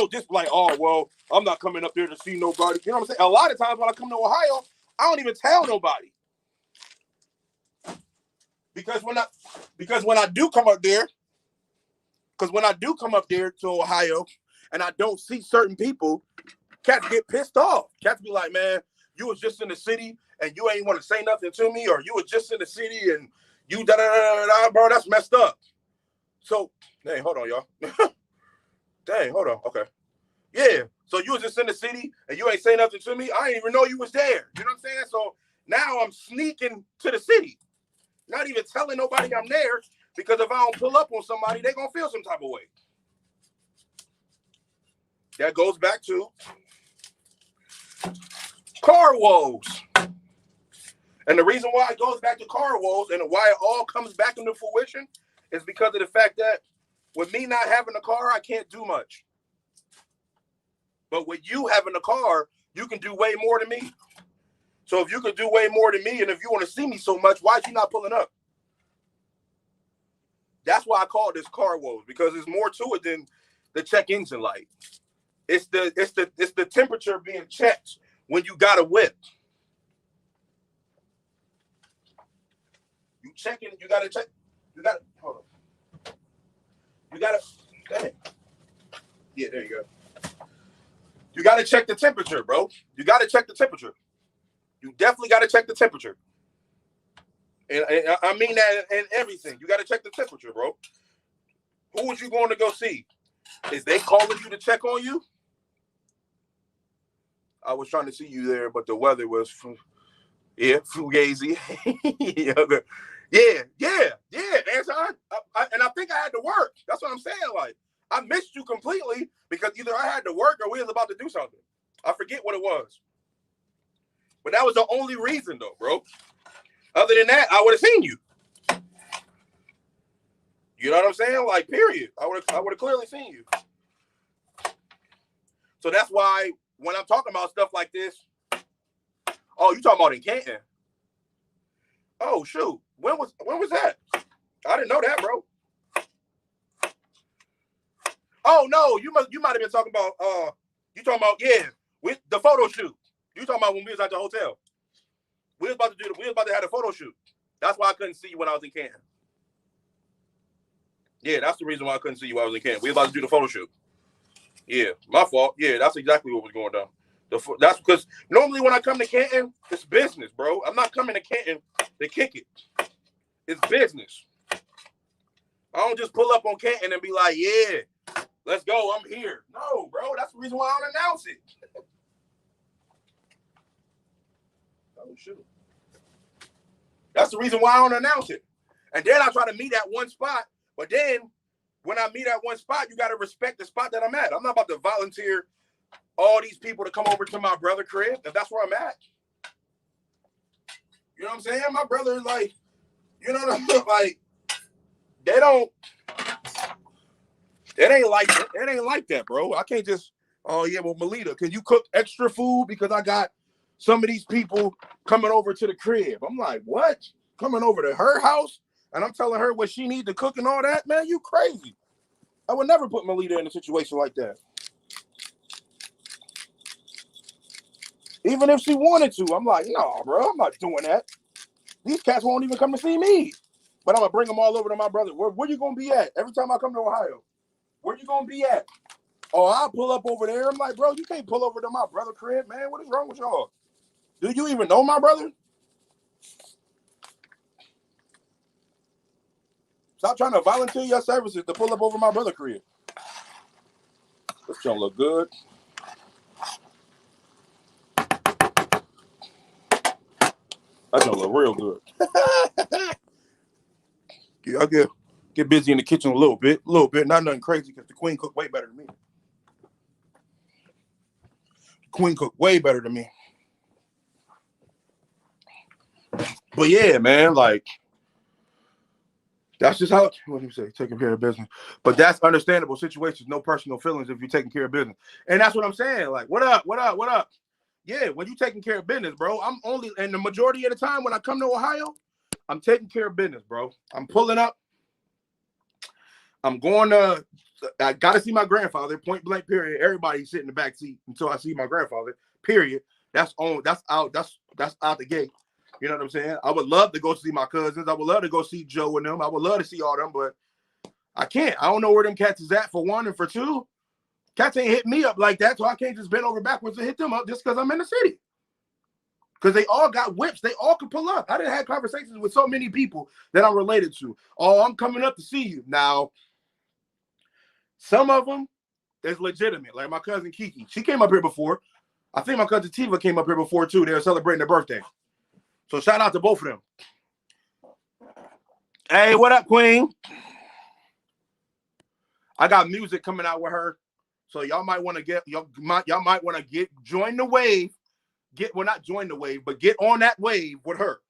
just like, oh, well, I'm not coming up there to see nobody. You know what I'm saying? A lot of times when I come to Ohio, I don't even tell nobody. Because when I do come up there to Ohio and I don't see certain people, cats get pissed off. Cats be like, man, you was just in the city and you ain't want to say nothing to me, or you was just in the city and you da-da-da-da-da, bro, that's messed up. So, dang, hold on, y'all. Dang, hold on. Okay. Yeah. So you was just in the city and you ain't say nothing to me. I didn't even know you was there. You know what I'm saying? So now I'm sneaking to the city. Not even telling nobody I'm there, because if I don't pull up on somebody, they're going to feel some type of way. That goes back to car woes. And the reason why it goes back to car woes and why it all comes back into fruition is because of the fact that with me not having a car, I can't do much. But with you having a car, you can do way more than me. So if you could do way more than me, and if you want to see me so much, why is you not pulling up? That's why I call this car woes, because there's more to it than the check engine light. It's the temperature being checked when you got a whip. You checking, you gotta check. You gotta hold on. You gotta yeah, there you go. You gotta check the temperature, bro. You gotta check the temperature. You definitely gotta check the temperature. And I mean that in everything. You gotta check the temperature, bro. Who was you going to go see? Is they calling you to check on you? I was trying to see you there, but the weather was fugazi. yeah, Anton. And I think I had to work. That's what I'm saying. Like, I missed you completely because either I had to work or we was about to do something. I forget what it was. But that was the only reason, though, bro. Other than that, I would have seen you. You know what I'm saying? Like, period. I would have clearly seen you. So that's why when I'm talking about stuff like this, oh, you talking about in Canton? Oh, shoot. When was that? I didn't know that, bro. Oh no, you might have been talking about you talking about with the photo shoot. You talking about when we was at the hotel. We was about to have a photo shoot. That's why I couldn't see you when I was in Canton. Yeah, that's the reason why I couldn't see you when I was in Canton. We was about to do the photo shoot. Yeah, my fault. Yeah, that's exactly what was going down. That's because normally when I come to Canton, it's business, bro. I'm not coming to Canton to kick it. It's business. I don't just pull up on Canton and be like, yeah, let's go. I'm here. No, bro. That's the reason why I don't announce it. Oh, shoot. That's the reason why I don't announce it. And then I try to meet at one spot. But then when I meet at one spot, you got to respect the spot that I'm at. I'm not about to volunteer all these people to come over to my brother crib if that's where I'm at. You know what I'm saying? My brother is like, you know what I'm saying? Like, they don't, it ain't like that, bro. I can't just, oh yeah, well, Melita, can you cook extra food because I got some of these people coming over to the crib? I'm like, what? Coming over to her house? And I'm telling her what she needs to cook and all that? Man, you crazy. I would never put Melita in a situation like that. Even if she wanted to, I'm like, no, bro, I'm not doing that. These cats won't even come to see me. But I'm going to bring them all over to my brother. Where you going to be at? Every time I come to Ohio, where you going to be at? Oh, I'll pull up over there. I'm like, bro, you can't pull over to my brother crib, man. What is wrong with y'all? Do you even know my brother? Stop trying to volunteer your services to pull up over my brother crib. This don't look good. That don't look real good. Yeah, I get busy in the kitchen a little bit. Not nothing crazy because the queen cooked way better than me. The queen cooked way better than me. But yeah, man, like, that's just how, what do you say? Taking care of business. But that's understandable situations, no personal feelings if you're taking care of business. And that's what I'm saying. Like, what up? Yeah, when you're taking care of business, bro, and the majority of the time when I come to Ohio, I'm taking care of business, bro. I'm pulling up. I'm going to, I got to see my grandfather, point blank, period. Everybody sit in the back seat until I see my grandfather, period. That's out the gate. You know what I'm saying? I would love to go see my cousins. I would love to go see Joe and them. I would love to see all them, but I can't. I don't know where them cats is at, for one, and for two, cats ain't hit me up like that, so I can't just bend over backwards and hit them up just because I'm in the city. Because they all got whips. They all can pull up. I done had conversations with so many people that I'm related to. Oh, I'm coming up to see you. Now, some of them is legitimate. Like my cousin Kiki. She came up here before. I think my cousin Tiva came up here before, too. They were celebrating their birthday. So shout out to both of them. Hey, what up, Queen? I got music coming out with her. So y'all might want to join the wave. Not join the wave, but get on that wave with her.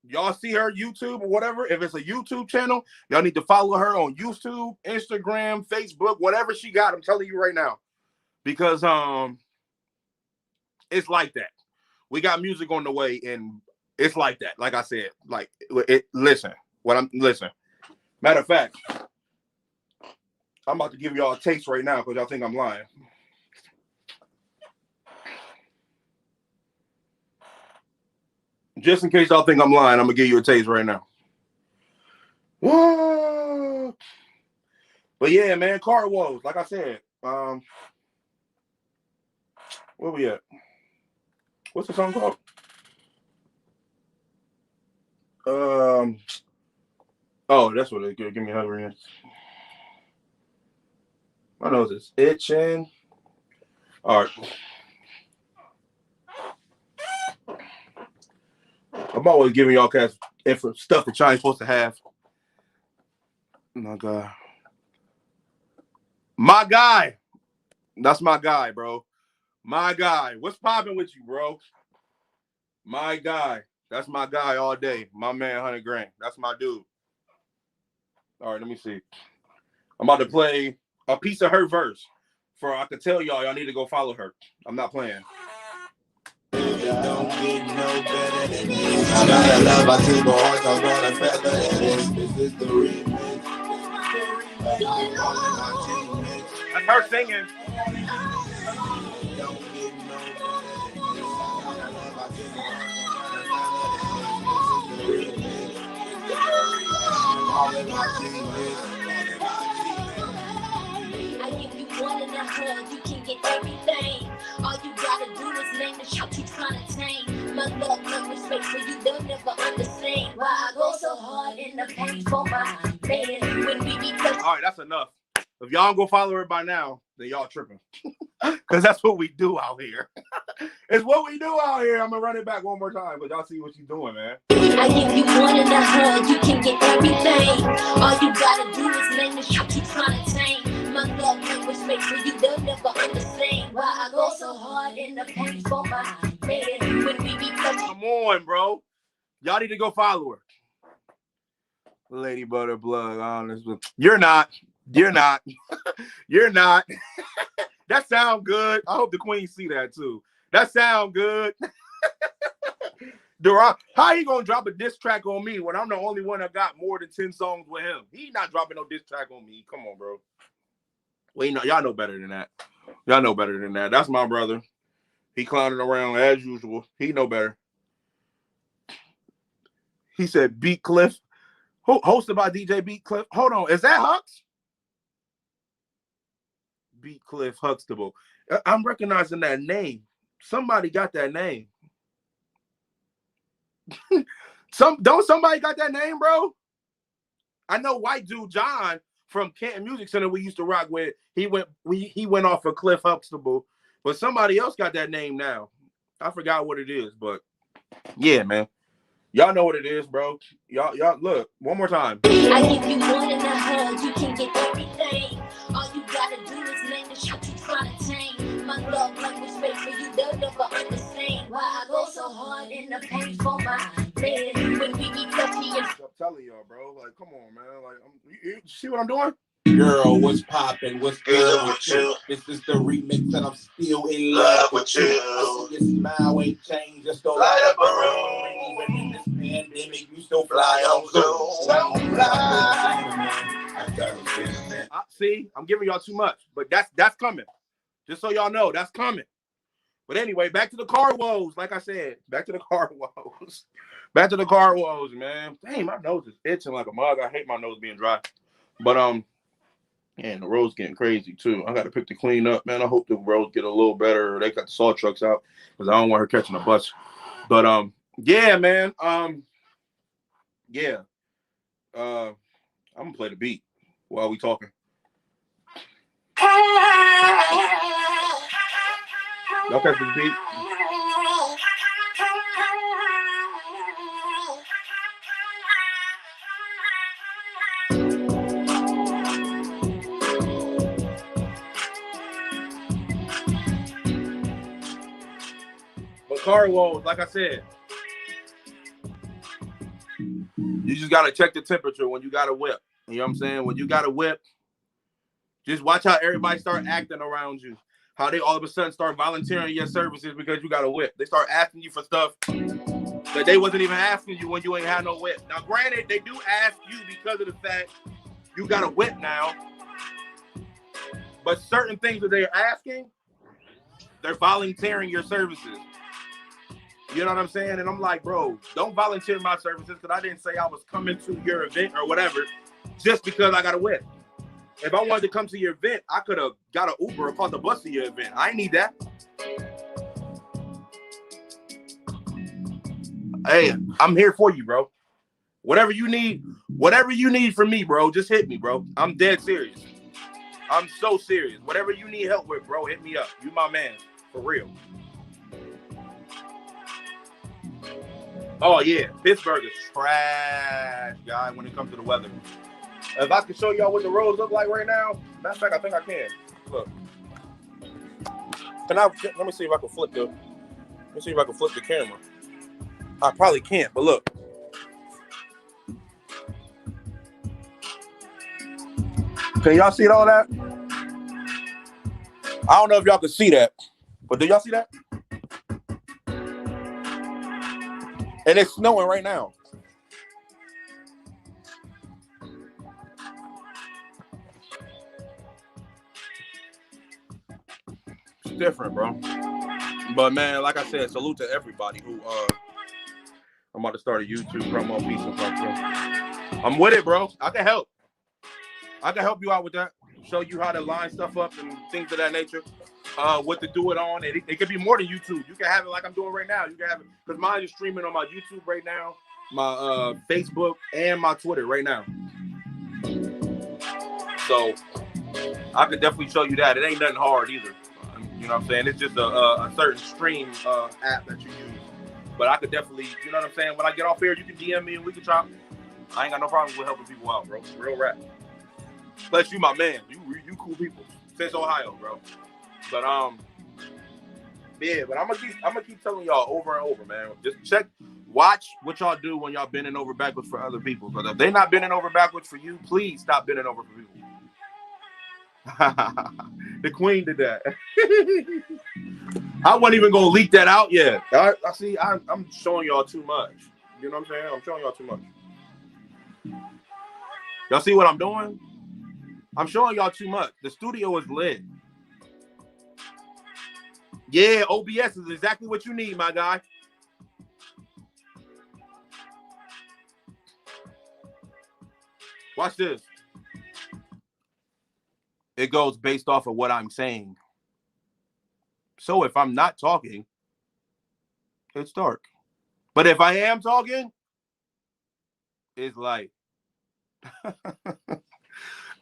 Y'all see her YouTube or whatever. If it's a YouTube channel, y'all need to follow her on YouTube, Instagram, Facebook, whatever she got. I'm telling you right now, because it's like that. We got music on the way, and it's like that. Like I said, like listen. Matter of fact, I'm about to give y'all a taste right now because y'all think I'm lying. Just in case y'all think I'm lying, I'm gonna give you a taste right now. What? But yeah, man, car woes. Like I said, where we at? What's the song called? Oh, that's what it give me hungry. My nose is itching. All right. I'm always giving y'all cats stuff that y'all ain't supposed to have. Oh my God. My guy. That's my guy, bro. My guy. What's popping with you, bro? My guy. That's my guy all day. My man, 100 Grand. That's my dude. All right, let me see. I'm about to play a piece of her verse. I could tell y'all need to go follow her. I'm not playing. Don't get no better than this. I got love, I keep my heart, I'm gonna better than this. This is the remix. That's her singing. Don't get no better than this. hug, you can get everything. All you gotta do is name the shot you tryna tame. My love, no respect for you, they'll never understand why I go so hard in the paint for my man. When we be touching. All right, that's enough. If y'all don't go follow her by now, then y'all tripping. Because that's what we do out here. It's what we do out here. I'm going to run it back one more time, but y'all see what she's doing, man. I give you one and a hug, you can get everything. All you gotta do is name the shot you tryna tame. My love, no respect for you, they'll never understand why I go so hard in the paint for my man. When we be touching. Come on, bro. Y'all need to go follow her. Lady Butter Blood, honestly. You're not. You're not. You're not. That sound good. I hope the queen see that too. That sound good. Duran, how you gonna drop a diss track on me when I'm the only one that got more than 10 songs with him? He not dropping no diss track on me. Come on, bro. Wait, no, y'all know better than that. Y'all know better than that. That's my brother. He clowning around as usual. He know better. He said Beat Cliff. Hosted by DJ Beat Cliff. Hold on, is that Hux? Beat Cliff Huxtable. I'm recognizing that name. Somebody got that name. Don't somebody got that name, bro? I know white dude John from Canton Music Center we used to rock with. He went off of Cliff Huxtable, but somebody else got that name now. I forgot what it is, but yeah, man. Y'all know what it is, bro. Y'all look one more time. I give you one and a hug, you can get everything. All you gotta do is name the shot you tryna tame. My love, no respect for you, they'll never understand why I go so hard in the paint for my man. When we be touchy and I'm telling y'all, bro. Like, come on, man. Like, you see what I'm doing? Girl, what's poppin'? What's good with you? This is the remix, and I'm still in love with you. I see your smile ain't changed, just don't light up a room. Even in this pandemic, you still fly on Zoom. So fly. See, I'm giving y'all too much, but that's coming. Just so y'all know, that's coming. But anyway, back to the car woes. Like I said, back to the car woes. Back to the car woes, man. Dang, my nose is itching like a mug. I hate my nose being dry. But and the roads getting crazy too. I got to pick the queen up, man. I hope the roads get a little better. They got the salt trucks out because I don't want her catching a bus. But yeah, man. Yeah. I'm gonna play the beat while we talking. Y'all catch the beat? Car woes, like I said, you just gotta check the temperature when you got a whip. You know what I'm saying? When you got a whip, just watch how everybody start acting around you. How they all of a sudden start volunteering your services because you got a whip. They start asking you for stuff that they wasn't even asking you when you ain't had no whip. Now, granted, they do ask you because of the fact you got a whip now. But certain things that they're asking, they're volunteering your services. You know what I'm saying? And I'm like, bro, don't volunteer my services because I didn't say I was coming to your event or whatever just because I got a whip. If I wanted to come to your event, I could have got an Uber or caught the bus to your event. I ain't need that. Hey, I'm here for you, bro. Whatever you need from me, bro, just hit me, bro. I'm dead serious. I'm so serious. Whatever you need help with, bro, hit me up. You my man, for real. Oh, yeah. Pittsburgh is trash, guy, when it comes to the weather. If I can show y'all what the roads look like right now, matter of fact, I think I can. Look. Let me see if I can flip the camera. I probably can't, but look. Can y'all see all that? I don't know if y'all can see that, but do y'all see that? And it's snowing right now. It's different, bro. But man, like I said, salute to everybody who I'm about to start a YouTube promo piece or something. I'm with it, bro. I can help you out with that. show you how to line stuff up and things of that nature. What to do it on. It could be more than YouTube. You can have it like I'm doing right now. You can have it because mine is streaming on my YouTube right now, my Facebook, and my Twitter right now. So I could definitely show you that. It ain't nothing hard either. You know what I'm saying? It's just a certain stream app that you use. But I could definitely, you know what I'm saying? When I get off here, you can DM me and we can talk. I ain't got no problem with helping people out, bro. Real rap. Plus, you my man. You cool people. Since Ohio, bro. But yeah. But I'm gonna keep telling y'all over and over, man. Just watch what y'all do when y'all bending over backwards for other people. Because if they're not bending over backwards for you, please stop bending over for people. The queen did that. I wasn't even gonna leak that out yet. I see. I'm showing y'all too much. You know what I'm saying? I'm showing y'all too much. Y'all see what I'm doing? I'm showing y'all too much. The studio is lit. Yeah, OBS is exactly what you need, my guy. Watch this. It goes based off of what I'm saying. So if I'm not talking, it's dark. But if I am talking, it's light.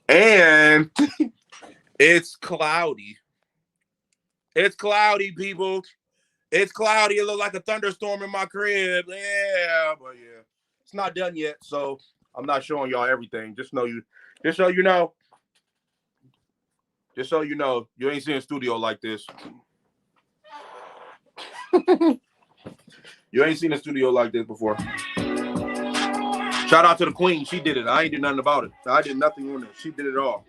And it's cloudy. It's cloudy, people. It's cloudy. It looks like a thunderstorm in my crib. Yeah, but yeah. It's not done yet, so I'm not showing y'all everything. Just so you know. Just so you know, you ain't seen a studio like this. You ain't seen a studio like this before. Shout out to the queen. She did it. I ain't did nothing about it. I did nothing on it. She did it all.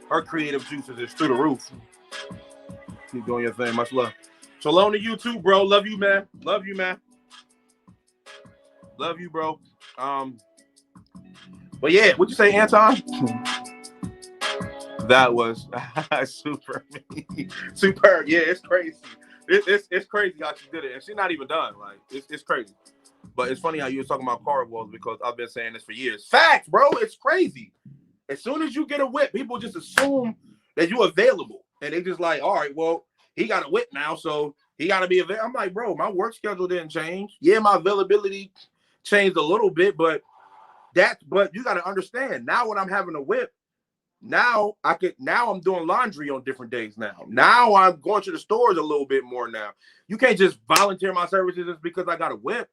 Her creative juices is through the roof. Keep doing your thing. Much love. Shalom to you too, bro. Love you, man. Love you, man. Love you, bro. But yeah, what'd you say, Anton? That was super. Super. Yeah, it's crazy. It's crazy how she did it, and she's not even done. Like it's crazy. But it's funny how you were talking about car walls because I've been saying this for years. Facts, bro. It's crazy. As soon as you get a whip, people just assume that you're available, and they just like, all right, well, he got a whip now, so he got to be available. I'm like, bro, my work schedule didn't change. Yeah, my availability changed a little bit, but you got to understand now when I'm having a whip. Now I'm doing laundry on different days now. Now I'm going to the stores a little bit more now. You can't just volunteer my services just because I got a whip.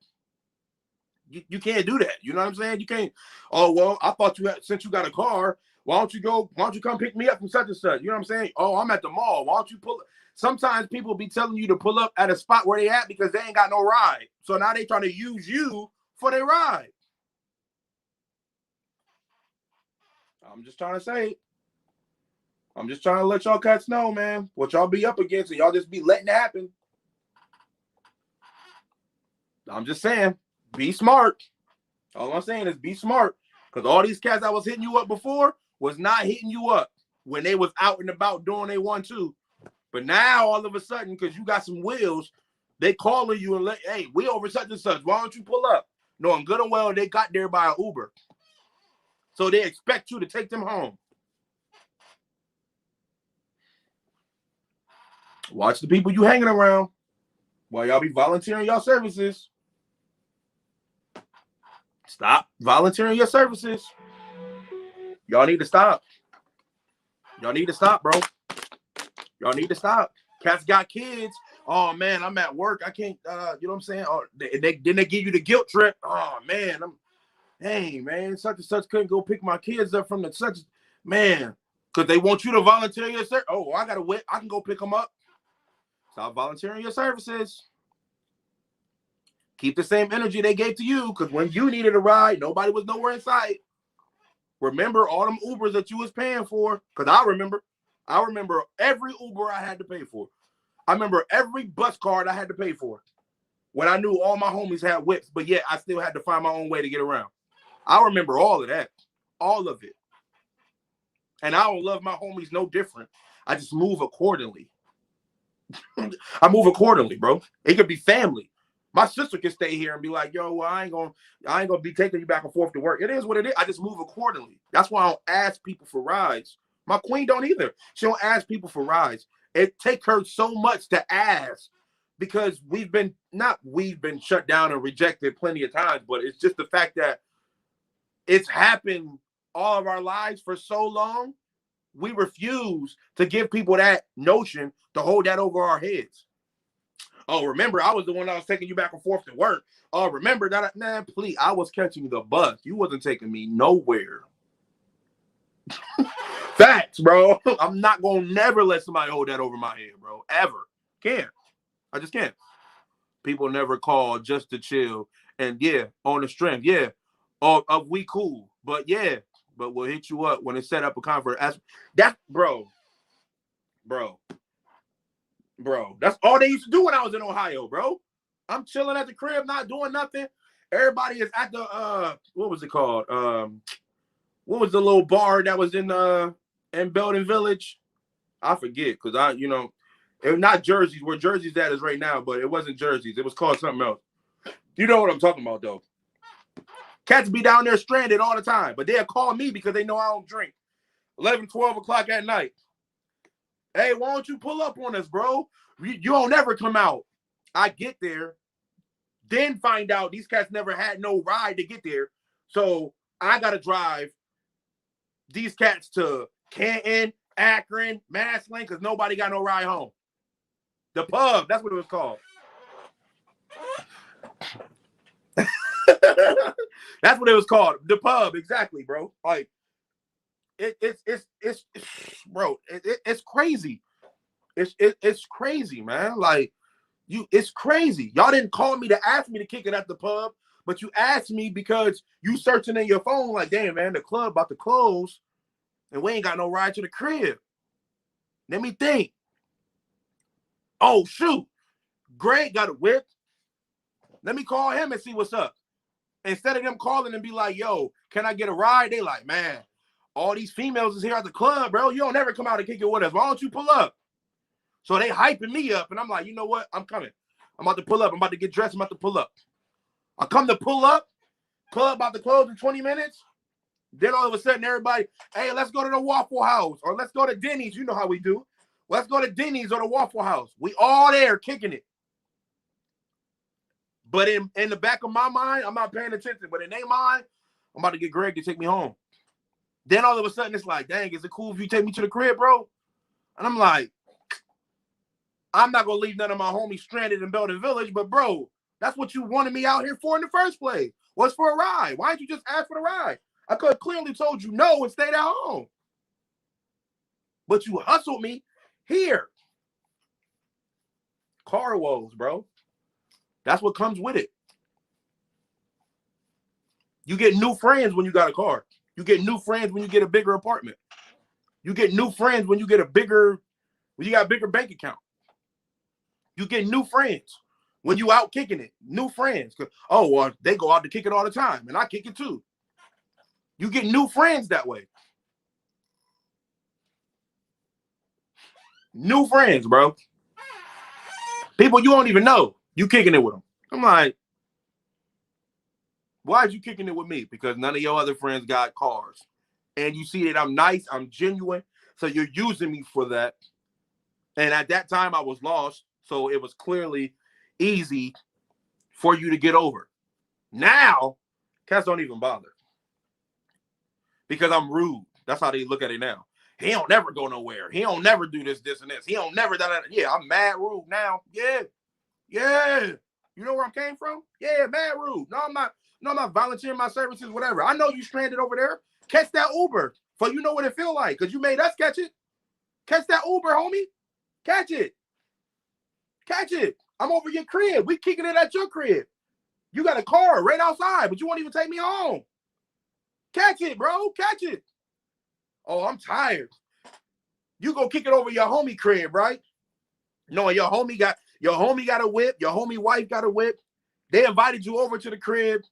You can't do that. You know what I'm saying? You can't. Oh, well, I thought since you got a car, why don't you come pick me up from such and such? You know what I'm saying? Oh, I'm at the mall. Why don't you pull? Sometimes people be telling you to pull up at a spot where they at because they ain't got no ride. So now they trying to use you for their ride. I'm just trying to say it. I'm just trying to let y'all cats know, man, what y'all be up against, and y'all just be letting it happen. I'm just saying, be smart. All I'm saying is be smart, because all these cats that was hitting you up before was not hitting you up when they was out and about doing they want to. But now, all of a sudden, because you got some wheels, they calling you and hey, we over such and such. Why don't you pull up? Knowing good and well they got there by an Uber. So they expect you to take them home. Watch the people you hanging around while y'all be volunteering your services. Stop volunteering your services. Y'all need to stop. Y'all need to stop, bro. Y'all need to stop. Cats got kids. Oh man, I'm at work. I can't. You know what I'm saying? Oh, they give you the guilt trip. Oh man, hey man, such and such couldn't go pick my kids up from the such man because they want you to volunteer your service. Oh, I got a whip. I can go pick them up. Stop volunteering your services. Keep the same energy they gave to you, because when you needed a ride, nobody was nowhere in sight. Remember all them Ubers that you was paying for? Because I remember every Uber I had to pay for. I remember every bus card I had to pay for. When I knew all my homies had whips, but yet I still had to find my own way to get around. I remember all of that. All of it. And I don't love my homies no different. I just move accordingly. I move accordingly, bro. It could be family. My sister can stay here and be like, yo, well, I ain't gonna be taking you back and forth to work. It is what it is. I just move accordingly. That's why I don't ask people for rides My queen don't either. She don't ask people for rides. It take her so much to ask because we've been shut down and rejected plenty of times, but it's just the fact that it's happened all of our lives for so long. We refuse to give people that notion to hold that over our heads. Oh, remember, I was the one that was taking you back and forth to work. Oh, remember that? Nah, please, I was catching the bus. You wasn't taking me nowhere. Facts, bro. I'm not gonna never let somebody hold that over my head, bro. Ever. Can't. I just can't. People never call just to chill. And yeah, on the strength, yeah. Of we cool. But yeah, but we'll hit you up when it's set up a conference. That's bro. That's all they used to do when I was in Ohio, bro. I'm chilling at the crib, not doing nothing. Everybody is at the what was it called? What was the little bar that was in Belden Village? I forget because it was not Jersey's where Jersey's at is right now, but it wasn't Jersey's. It was called something else. You know what I'm talking about, though. Cats be down there stranded all the time, but they'll call me because they know I don't drink. 11, 12 o'clock at night. Hey, why don't you pull up on us, bro? You don't never come out. I get there, then find out these cats never had no ride to get there. So I got to drive these cats to Canton, Akron, Massillon, because nobody got no ride home. The pub, that's what it was called. That's what it was called. The pub, exactly, bro. Like, it's bro, it's crazy. It's crazy, man. Like, it's crazy. Y'all didn't call me to ask me to kick it at the pub, but you asked me because you searching in your phone like, damn, man, the club about to close, and we ain't got no ride to the crib. Let me think. Oh, shoot. Greg got a whip. Let me call him and see what's up. Instead of them calling and be like, yo, can I get a ride? They like, man, all these females is here at the club, bro. You don't ever come out and kick it with us. Why don't you pull up? So they hyping me up, and I'm like, you know what? I'm coming. I'm about to pull up. I'm about to get dressed. I'm about to pull up. I come to pull up. Club about to close in 20 minutes. Then all of a sudden, everybody, hey, let's go to the Waffle House, or let's go to Denny's. You know how we do. Let's go to Denny's or the Waffle House. We all there kicking it. But in the back of my mind, I'm not paying attention. But in their mind, I'm about to get Greg to take me home. Then all of a sudden, it's like, dang, is it cool if you take me to the crib, bro? And I'm like, I'm not going to leave none of my homies stranded in Belden Village. But, bro, that's what you wanted me out here for in the first place. Was for a ride. Why didn't you just ask for the ride? I could have clearly told you no and stayed at home. But you hustled me here. Car woes, bro. That's what comes with it. You get new friends when you got a car. You get new friends when you get a bigger apartment. You get new friends when you got a bigger bank account. You get new friends when you out kicking it. New friends. Oh, well, they go out to kick it all the time, and I kick it too. You get new friends that way. New friends, bro. People you don't even know. You kicking it with them. I'm like, why are you kicking it with me? Because none of your other friends got cars. And you see that I'm nice, I'm genuine. So you're using me for that. And at that time, I was lost. So it was clearly easy for you to get over. Now, cats don't even bother. Because I'm rude. That's how they look at it now. He don't never go nowhere. He don't never do this, and this. He don't never da. Yeah, I'm mad rude now. Yeah. You know where I came from? Yeah, mad rude. No, I'm not volunteering my services, whatever. I know you stranded over there. Catch that Uber. For you know what it feel like, because you made us catch it. Catch that Uber, homie. Catch it. I'm over your crib. We kicking it at your crib. You got a car right outside, but you won't even take me home. Catch it, bro. Catch it. Oh, I'm tired. You go kick it over your homie crib, right? No, your homie got a whip. Your homie wife got a whip. They invited you over to the crib,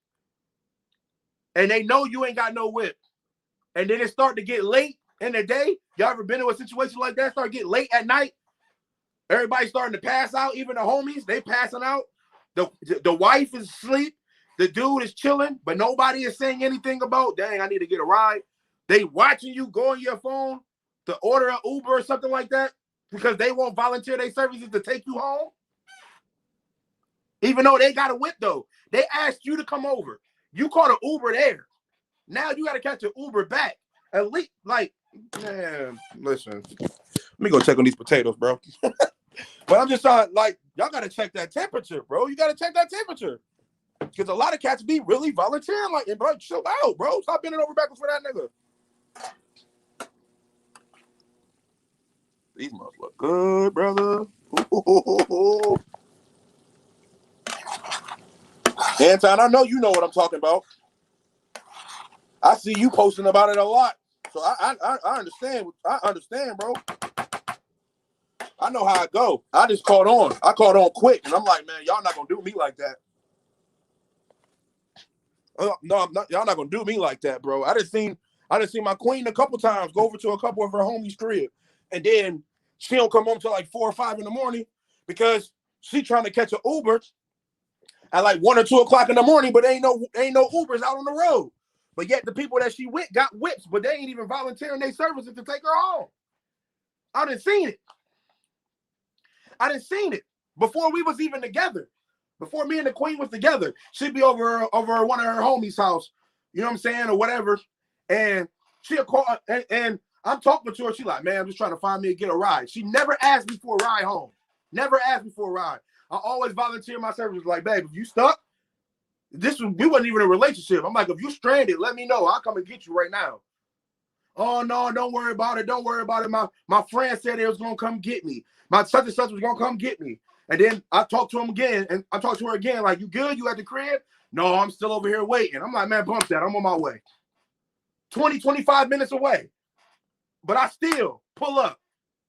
and they know you ain't got no whip. And then it start to get late in the day. Y'all ever been in a situation like that? Start getting late at night. Everybody's starting to pass out. Even the homies, they passing out. The wife is asleep. The dude is chilling, but nobody is saying anything about, dang, I need to get a ride. They watching you go on your phone. to order an Uber or something like that because they won't volunteer their services to take you home? Even though they got a whip, though. They asked you to come over. You caught an Uber there. Now you got to catch an Uber back. At least, like, man, listen. Let me go check on these potatoes, bro. But I'm just trying, like, y'all got to check that temperature, bro. You got to check that temperature. Because a lot of cats be really volunteering, like, bro, chill out, bro. Stop bending over backwards for that nigga. These must look good, brother. Ooh. Anton, I know you know what I'm talking about. I see you posting about it a lot. So I understand. I understand, bro. I know how it go. I just caught on. I caught on quick. And I'm like, man, y'all not going to do me like that. No, I'm not. Y'all not going to do me like that, bro. I just seen my queen a couple times go over to a couple of her homies' crib. And then she don't come home till like 4 or 5 in the morning because she trying to catch an Uber at like 1 or 2 o'clock in the morning, but ain't no Ubers out on the road. But yet the people that she with got whips, but they ain't even volunteering their services to take her home. I done seen it. I done seen it before we was even together. Before me and the queen was together, she'd be over one of her homies' house, you know what I'm saying, or whatever. And she'll call, and I'm talking to her. She like, man, I'm just trying to find me and get a ride. She never asked me for a ride home. Never asked me for a ride. I always volunteer my services. Like, babe, if you stuck, we wasn't even in a relationship. I'm like, if you stranded, let me know. I'll come and get you right now. Oh, no, don't worry about it. Don't worry about it. My friend said they was going to come get me. My such and such was going to come get me. And then I talked to him again, and I talked to her again, like, you good? You at the crib? No, I'm still over here waiting. I'm like, man, bump that. I'm on my way. 20, 25 minutes away. But I still pull up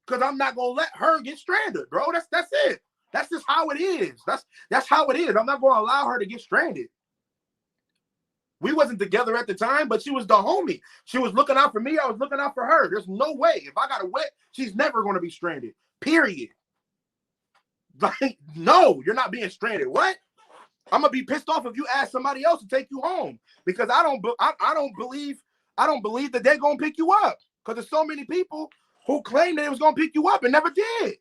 because I'm not going to let her get stranded, bro. That's it. That's just how it is. That's how it is. I'm not going to allow her to get stranded. We wasn't together at the time, but she was the homie. She was looking out for me. I was looking out for her. There's no way. If I got a wet, she's never going to be stranded. Period. Like, no, you're not being stranded. What? I'm going to be pissed off if you ask somebody else to take you home because I don't believe that they're going to pick you up because there's so many people who claim that it was going to pick you up and never did.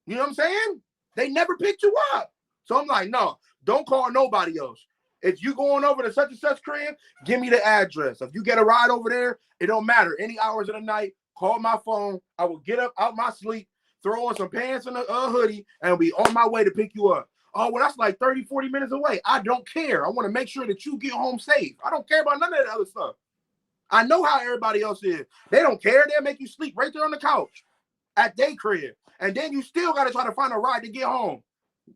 You know what I'm saying? They never picked you up. So I'm like, no, don't call nobody else. If you going over to such and such crib, give me the address. If you get a ride over there, it don't matter. Any hours of the night, call my phone. I will get up out my sleep, throw on some pants and a hoodie, and I'll be on my way to pick you up. Oh, well, that's like 30, 40 minutes away. I don't care. I want to make sure that you get home safe. I don't care about none of that other stuff. I know how everybody else is. They don't care. They'll make you sleep right there on the couch at their crib. And then you still got to try to find a ride to get home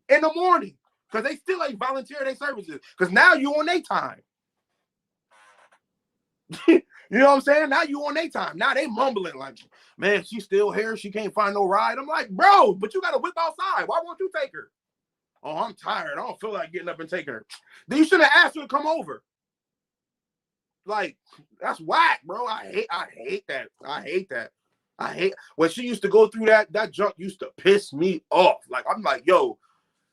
in the morning because they still ain't volunteer their services because now you on their time. You know what I'm saying? Now you on their time. Now they mumbling like, man, she's still here. She can't find no ride. I'm like, bro, but you got to whip outside. Why won't you take her? Oh, I'm tired. I don't feel like getting up and taking her. Then you should have asked her to come over. Like, that's whack, bro. I hate that. I hate when she used to go through that junk used to piss me off. Like, I'm like, yo,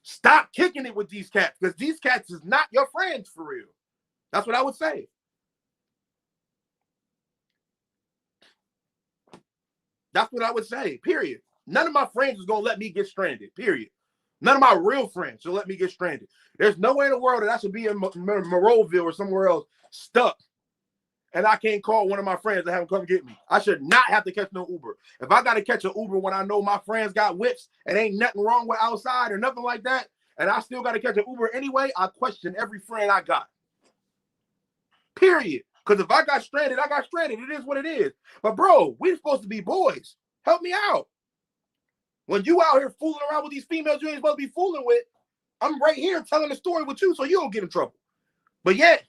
stop kicking it with these cats because these cats is not your friends for real. That's what I would say. That's what I would say, period. None of my friends is going to let me get stranded, period. None of my real friends will let me get stranded. There's no way in the world that I should be in Monroeville or somewhere else stuck and I can't call one of my friends to have them come get me. I should not have to catch no Uber. If I got to catch an Uber when I know my friends got whips and ain't nothing wrong with outside or nothing like that, and I still got to catch an Uber anyway, I question every friend I got. Period. Because if I got stranded, I got stranded. It is what it is. But, bro, we're supposed to be boys. Help me out. When you out here fooling around with these females you ain't supposed to be fooling with, I'm right here telling the story with you so you don't get in trouble. But yet,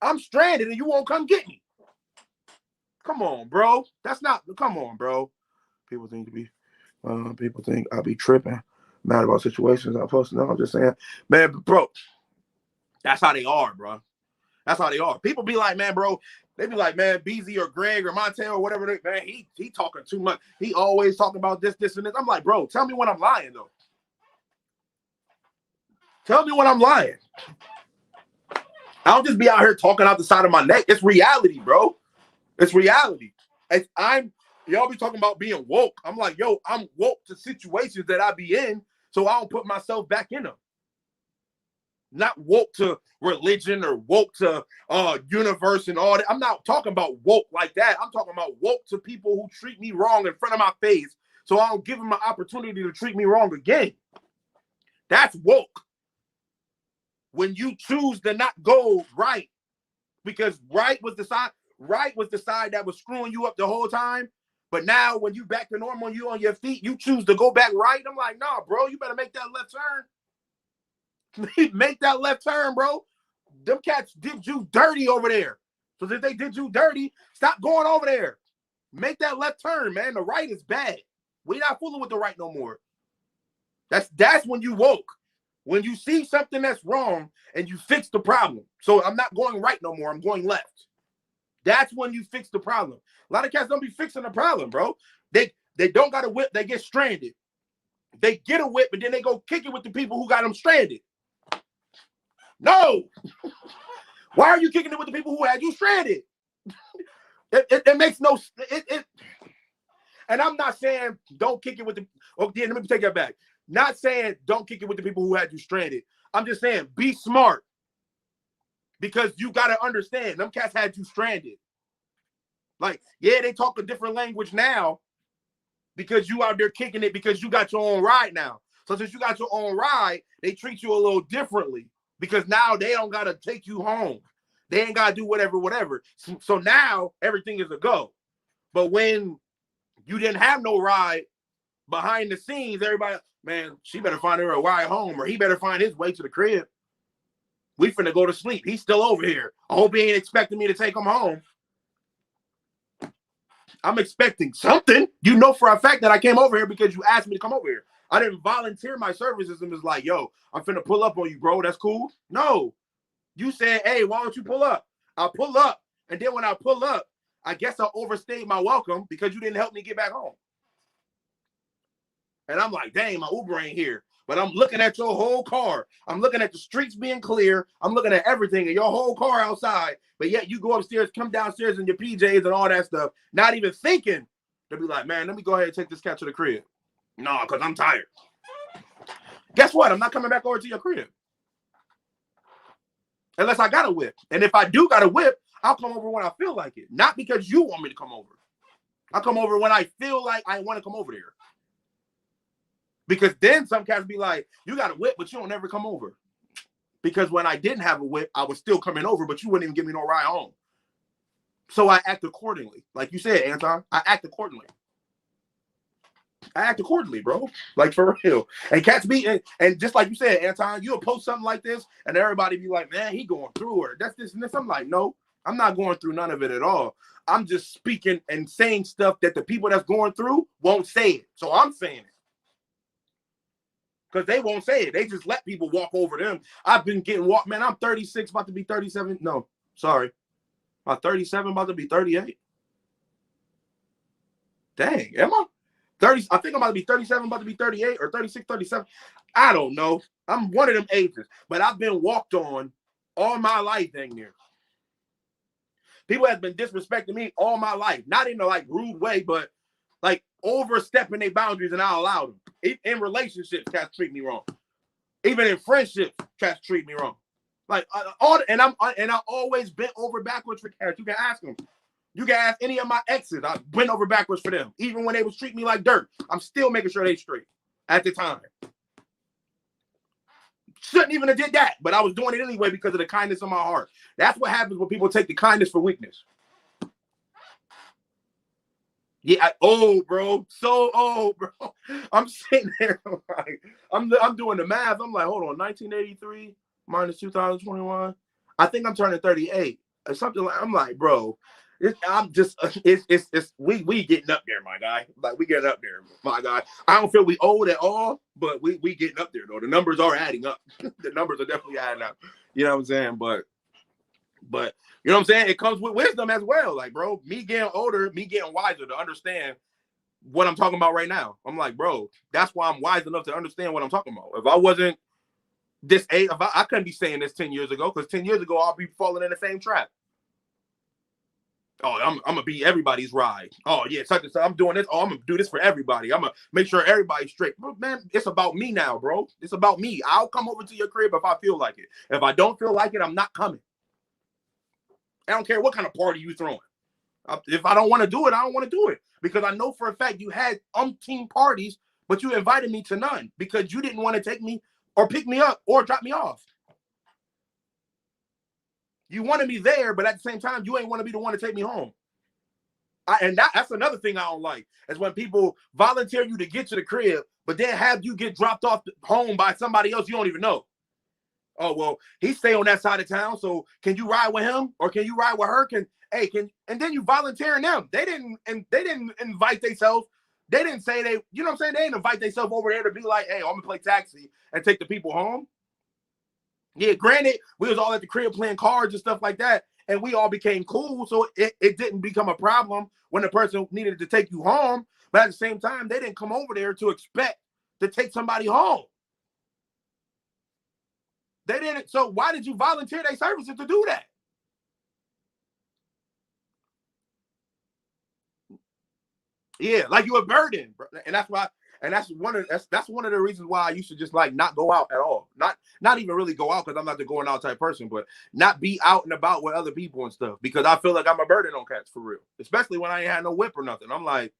I'm stranded and you won't come get me. Come on, bro. Come on, bro. People think I'll be tripping, mad about situations I'm posting. No, I'm just saying, man, bro, that's how they are, bro. That's how they are. People be like, man, bro, they be like, man, BZ or Greg or Montel or whatever, man, he talking too much. He always talking about this, and this. I'm like, bro, tell me when I'm lying, though. Tell me when I'm lying. I don't just be out here talking out the side of my neck. It's reality, bro. It's reality. Y'all be talking about being woke. I'm like, yo, I'm woke to situations that I be in, so I don't put myself back in them. Not woke to religion or woke to universe and all that. I'm not talking about woke like that. I'm talking about woke to people who treat me wrong in front of my face, so I don't give them an opportunity to treat me wrong again. That's woke. When you choose to not go right, because right was the side that was screwing you up the whole time. But now when you back to normal, you on your feet, you choose to go back right. I'm like, nah, bro, you better make that left turn. Make that left turn, bro. Them cats did you dirty over there. So if they did you dirty, stop going over there. Make that left turn, man. The right is bad. We're not fooling with the right no more. That's when you woke. When you see something that's wrong and you fix the problem. So I'm not going right no more. I'm going left. That's when you fix the problem. A lot of cats don't be fixing the problem, bro. They don't got a whip. They get stranded. They get a whip, but then they go kick it with the people who got them stranded. No. Why are you kicking it with the people who had you stranded? It makes no. And I'm not saying don't kick it with the. Okay, let me take that back. Not saying don't kick it with the people who had you stranded. I'm just saying be smart. Because you got to understand, them cats had you stranded. Like, yeah, they talk a different language now because you out there kicking it because you got your own ride now. So since you got your own ride, they treat you a little differently because now they don't got to take you home. They ain't got to do whatever. So now everything is a go. But when you didn't have no ride behind the scenes, everybody, man, she better find her a ride home or he better find his way to the crib. We finna go to sleep. He's still over here. I hope he ain't expecting me to take him home. I'm expecting something. You know for a fact that I came over here because you asked me to come over here. I didn't volunteer my services and was like, yo, I'm finna pull up on you, bro. That's cool. No. You said, hey, why don't you pull up? I'll pull up. And then when I pull up, I guess I overstayed my welcome because you didn't help me get back home. And I'm like, dang, my Uber ain't here. But I'm looking at your whole car. I'm looking at the streets being clear. I'm looking at everything and your whole car outside. But yet you go upstairs, come downstairs in your PJs and all that stuff, not even thinking to be like, man, let me go ahead and take this cat to the crib. No, because I'm tired. Guess what? I'm not coming back over to your crib. Unless I got a whip. And if I do got a whip, I'll come over when I feel like it. Not because you want me to come over. I'll come over when I feel like I want to come over there. Because then some cats be like, you got a whip, but you don't never come over. Because when I didn't have a whip, I was still coming over, but you wouldn't even give me no ride home. So I act accordingly. Like you said, Anton, I act accordingly. I act accordingly, bro. Like for real. And cats be, and just like you said, Anton, you'll post something like this, and everybody be like, man, he going through it. That's this and this. I'm like, no, I'm not going through none of it at all. I'm just speaking and saying stuff that the people that's going through won't say it. So I'm saying it. Because they won't say it. They just let people walk over them. I've been getting walked. Man, I'm 36, about to be 37. No, sorry. I'm 37, about to be 38. Dang, am I? 30. I think I'm about to be 37, about to be 38, or 36, 37. I don't know. I'm one of them ages. But I've been walked on all my life, dang near. People have been disrespecting me all my life. Not in a like rude way, but like overstepping their boundaries, and I allow them. In relationships, cats treat me wrong. Even in friendships, cats treat me wrong. Like I always bent over backwards for cats. You can ask them. You can ask any of my exes. I went over backwards for them. Even when they was treating me like dirt, I'm still making sure they straight at the time. Shouldn't even have did that, but I was doing it anyway because of the kindness of my heart. That's what happens when people take the kindness for weakness. Yeah, old, bro. So old, bro. I'm sitting there like I'm doing the math. I'm like, hold on, 1983 minus 2021. I think I'm turning 38 or something like. I'm like, bro, we getting up there, my guy. Like we getting up there, my guy. I don't feel we old at all, but we getting up there though. The numbers are adding up. The numbers are definitely adding up. You know what I'm saying? But you know what I'm saying? It comes with wisdom as well. Like, bro, me getting older, me getting wiser to understand what I'm talking about right now. I'm like, bro, that's why I'm wise enough to understand what I'm talking about. If I wasn't this age, I couldn't be saying this 10 years ago, because 10 years ago, I'll be falling in the same trap. Oh, I'm gonna be everybody's ride. Oh yeah, such and such. I'm doing this. Oh, I'm gonna do this for everybody. I'm gonna make sure everybody's straight. But man, it's about me now, bro. It's about me. I'll come over to your crib if I feel like it. If I don't feel like it, I'm not coming. I don't care what kind of party you throwing. If I don't want to do it, I don't want to do it, because I know for a fact you had umpteen parties, but you invited me to none because you didn't want to take me or pick me up or drop me off. You wanted me there, but at the same time, you ain't want to be the one to take me home. That's another thing I don't like, is when people volunteer you to get to the crib, but then have you get dropped off home by somebody else you don't even know. Oh, well, he stay on that side of town, so can you ride with him or can you ride with her? And then you volunteering them. They didn't invite themselves. They didn't say they, you know what I'm saying? They didn't invite themselves over there to be like, hey, I'm gonna play taxi and take the people home. Yeah, granted, we was all at the crib playing cards and stuff like that, and we all became cool, so it didn't become a problem when the person needed to take you home. But at the same time, they didn't come over there to expect to take somebody home. They didn't. So why did you volunteer their services to do that? Yeah, like you a burden, and that's why. And that's one of the reasons why I used to just like not go out at all. Not even really go out, because I'm not the going out type person, but not be out and about with other people and stuff, because I feel like I'm a burden on cats for real. Especially when I ain't had no whip or nothing. I'm like,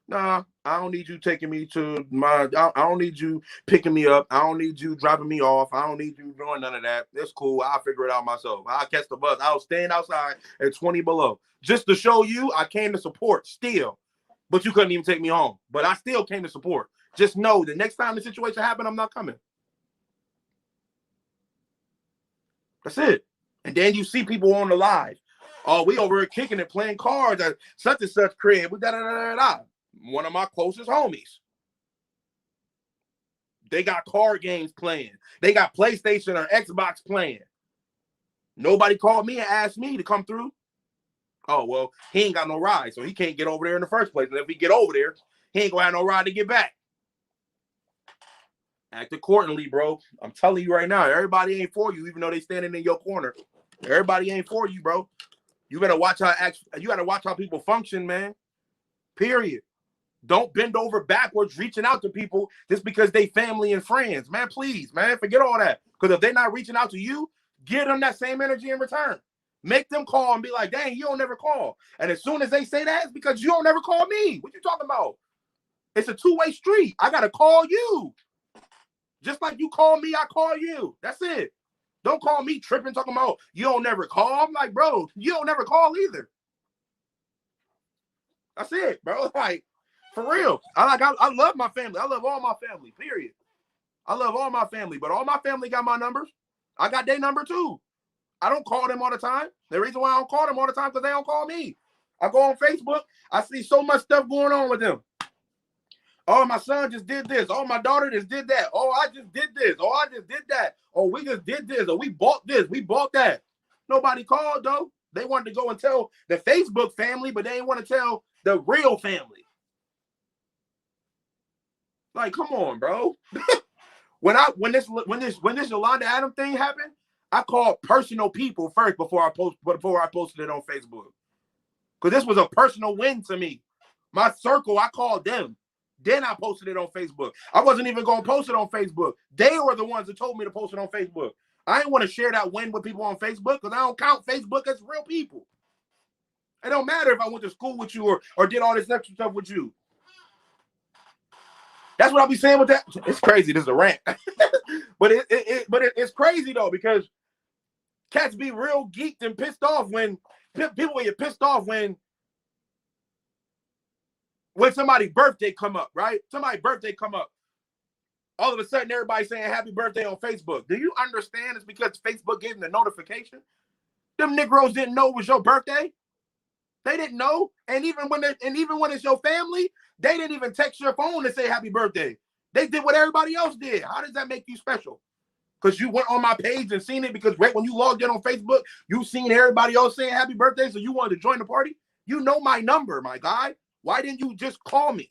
nah, I don't need you taking me to I don't need you picking me up. I don't need you dropping me off. I don't need you doing none of that. It's cool. I'll figure it out myself. I'll catch the bus. I'll stand outside at 20 below. Just to show you I came to support still. But you couldn't even take me home. But I still came to support. Just know the next time the situation happens, I'm not coming. That's it. And then you see people on the live. Oh, we over here kicking it, playing cards at such and such crib. One of my closest homies. They got card games playing. They got PlayStation or Xbox playing. Nobody called me and asked me to come through. Oh, well, he ain't got no ride, so he can't get over there in the first place. And if he get over there, he ain't gonna have no ride to get back. Act accordingly, bro. I'm telling you right now, everybody ain't for you, even though they standing in your corner. Everybody ain't for you, bro. You gotta watch how people function, man. Period. Don't bend over backwards reaching out to people just because they family and friends. Man, please, man, forget all that. Because if they're not reaching out to you, give them that same energy in return. Make them call and be like, dang, you don't never call. And as soon as they say that, it's because you don't never call me. What you talking about? It's a two-way street. I got to call you. Just like you call me, I call you. That's it. Don't call me tripping, talking about you don't never call. I'm like, bro, you don't never call either. That's it, bro. Like, for real. I love my family. I love all my family, period. I love all my family, but all my family got my numbers. I got their number too. I don't call them all the time. The reason why I don't call them all the time because they don't call me. I go on Facebook. I see so much stuff going on with them. Oh, my son just did this. Oh, my daughter just did that. Oh, I just did this. Oh, I just did that. Oh, we just did this. Or we bought this. We bought that. Nobody called, though. They wanted to go and tell the Facebook family, but they didn't want to tell the real family. Like, come on, bro. when this Yolanda Adams thing happened, I called personal people first before I posted it on Facebook. Because this was a personal win to me. My circle, I called them. Then I posted it on Facebook. I wasn't even going to post it on Facebook. They were the ones that told me to post it on Facebook. I didn't want to share that win with people on Facebook because I don't count Facebook as real people. It don't matter if I went to school with you or did all this extra stuff with you. That's what I'll be saying with that. It's crazy. This is a rant. but it's crazy, though, because cats be real geeked and pissed off when people get pissed off when somebody's birthday come up, right? Somebody's birthday come up. All of a sudden, everybody's saying happy birthday on Facebook. Do you understand it's because Facebook gave them the notification? Them Negroes didn't know it was your birthday. They didn't know. And even when it's your family, they didn't even text your phone to say happy birthday. They did what everybody else did. How does that make you special? Because you went on my page and seen it, because right when you logged in on Facebook, you seen everybody else saying happy birthday, so you wanted to join the party? You know my number, my guy. Why didn't you just call me?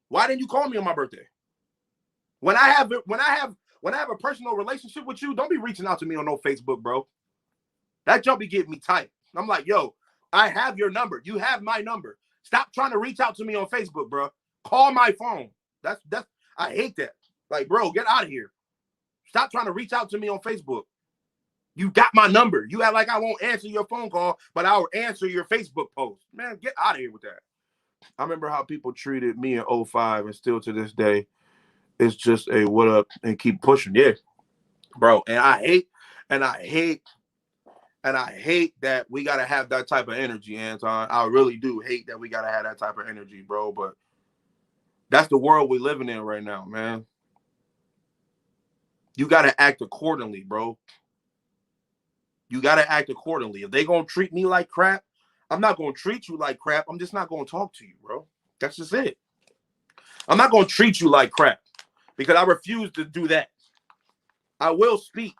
Why didn't you call me on my birthday? When I have a personal relationship with you, don't be reaching out to me on no Facebook, bro. That jump be getting me tight. I'm like, yo, I have your number. You have my number. Stop trying to reach out to me on Facebook, bro. Call my phone. That's I hate that. Like, bro, get out of here. Stop trying to reach out to me on Facebook. You got my number. You act like I won't answer your phone call, but I will answer your Facebook post. Man, get out of here with that. I remember how people treated me in 05, and still to this day, it's just a what up and keep pushing. Yeah, bro. And I hate that we got to have that type of energy, Anton. I really do hate that we got to have that type of energy, bro. But that's the world we're living in right now, man. You got to act accordingly, bro. You got to act accordingly. If they going to treat me like crap, I'm not going to treat you like crap. I'm just not going to talk to you, bro. That's just it. I'm not going to treat you like crap because I refuse to do that. I will speak,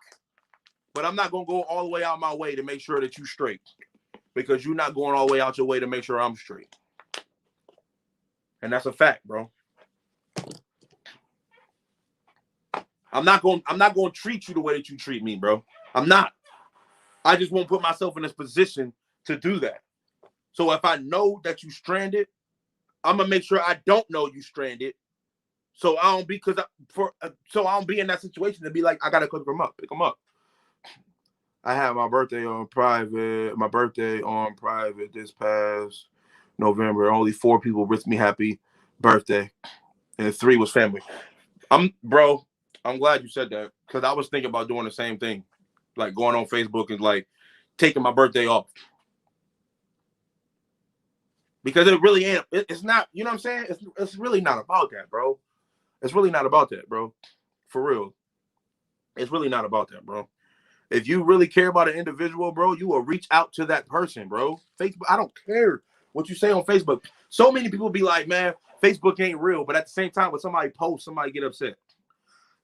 but I'm not going to go all the way out my way to make sure that you straight because you're not going all the way out your way to make sure I'm straight. And that's a fact, bro. I'm not going to treat you the way that you treat me, bro. I'm not. I just won't put myself in this position to do that. So if I know that you stranded, I'm gonna make sure I don't know you stranded. So I don't be so I don't be in that situation to be like I gotta pick them up. I had my birthday on private. This past November. Only 4 people wished me happy birthday, and 3 was family. I'm glad you said that because I was thinking about doing the same thing, like going on Facebook and like taking my birthday off. Because it really ain't, it's not, you know what I'm saying? It's really not about that, bro. It's really not about that, bro. For real. It's really not about that, bro. If you really care about an individual, bro, you will reach out to that person, bro. Facebook, I don't care what you say on Facebook. So many people be like, man, Facebook ain't real. But at the same time, when somebody posts, somebody get upset.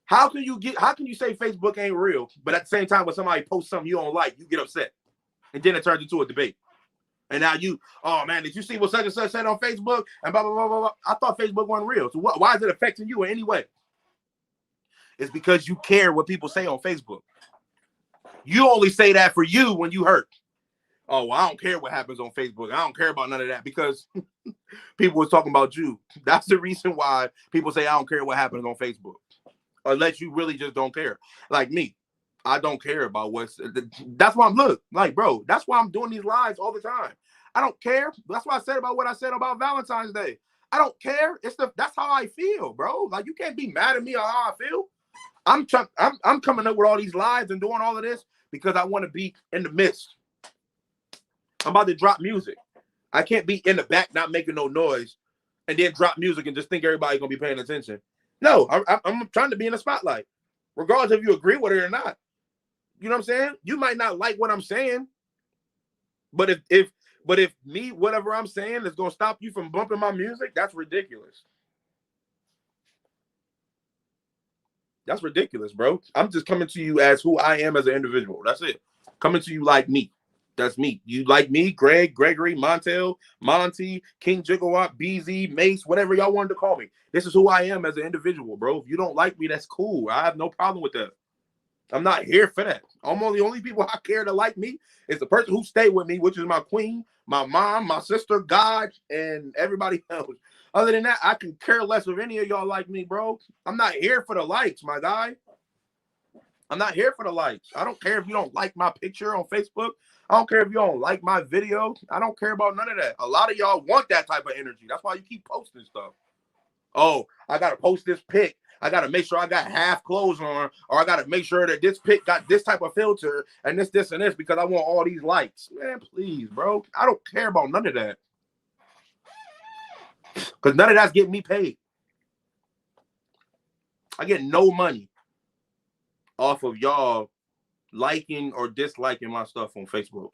How can you say Facebook ain't real, but at the same time, when somebody posts something you don't like, you get upset? And then it turns into a debate. And now oh man, did you see what such and such said on Facebook? And blah, blah, blah, blah, blah. I thought Facebook wasn't real. So why is it affecting you in any way? It's because you care what people say on Facebook. You only say that for you when you hurt. Oh, well, I don't care what happens on Facebook. I don't care about none of that because people was talking about you. That's the reason why people say I don't care what happens on Facebook. Unless you really just don't care. Like me. I don't care about that's why bro, that's why I'm doing these lives all the time. I don't care. That's why I said about what I said about Valentine's Day. I don't care. That's how I feel, bro. Like you can't be mad at me on how I feel. I'm coming up with all these lives and doing all of this because I want to be in the midst. I'm about to drop music. I can't be in the back not making no noise and then drop music and just think everybody's gonna be paying attention. No, I'm trying to be in the spotlight, regardless if you agree with it or not. You know what I'm saying? You might not like what I'm saying, but if me, whatever I'm saying is gonna stop you from bumping my music, that's ridiculous. That's ridiculous, bro. I'm just coming to you as who I am as an individual. That's it. Coming to you like me. That's me. You like me, Greg, Gregory, Montel, Monty, King Gigawatt, BZ, Mace, whatever y'all wanted to call me. This is who I am as an individual, bro. If you don't like me, that's cool. I have no problem with that. I'm not here for that. The only people I care to like me is the person who stayed with me, which is my queen, my mom, my sister, God, and everybody else. Other than that, I can care less if any of y'all like me, bro. I'm not here for the likes, my guy. I'm not here for the likes. I don't care if you don't like my picture on Facebook. I don't care if you don't like my video. I don't care about none of that. A lot of y'all want that type of energy. That's why you keep posting stuff. Oh, I got to post this pic. I got to make sure I got half clothes on, or I got to make sure that this pic got this type of filter and this, and this because I want all these likes. Man, please, bro. I don't care about none of that. Because none of that's getting me paid. I get no money off of y'all liking or disliking my stuff on Facebook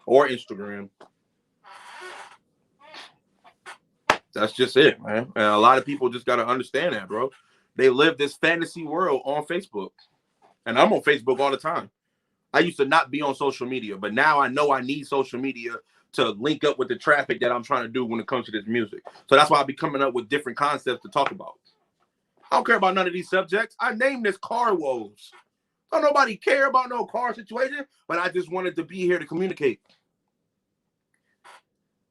or Instagram. That's just it, man. And a lot of people just got to understand that, bro. They live this fantasy world on Facebook. And I'm on Facebook all the time. I used to not be on social media, but now I know I need social media to link up with the traffic that I'm trying to do when it comes to this music. So that's why I'll be coming up with different concepts to talk about. I don't care about none of these subjects. I named this Car Woes. Don't nobody care about no car situation, but I just wanted to be here to communicate.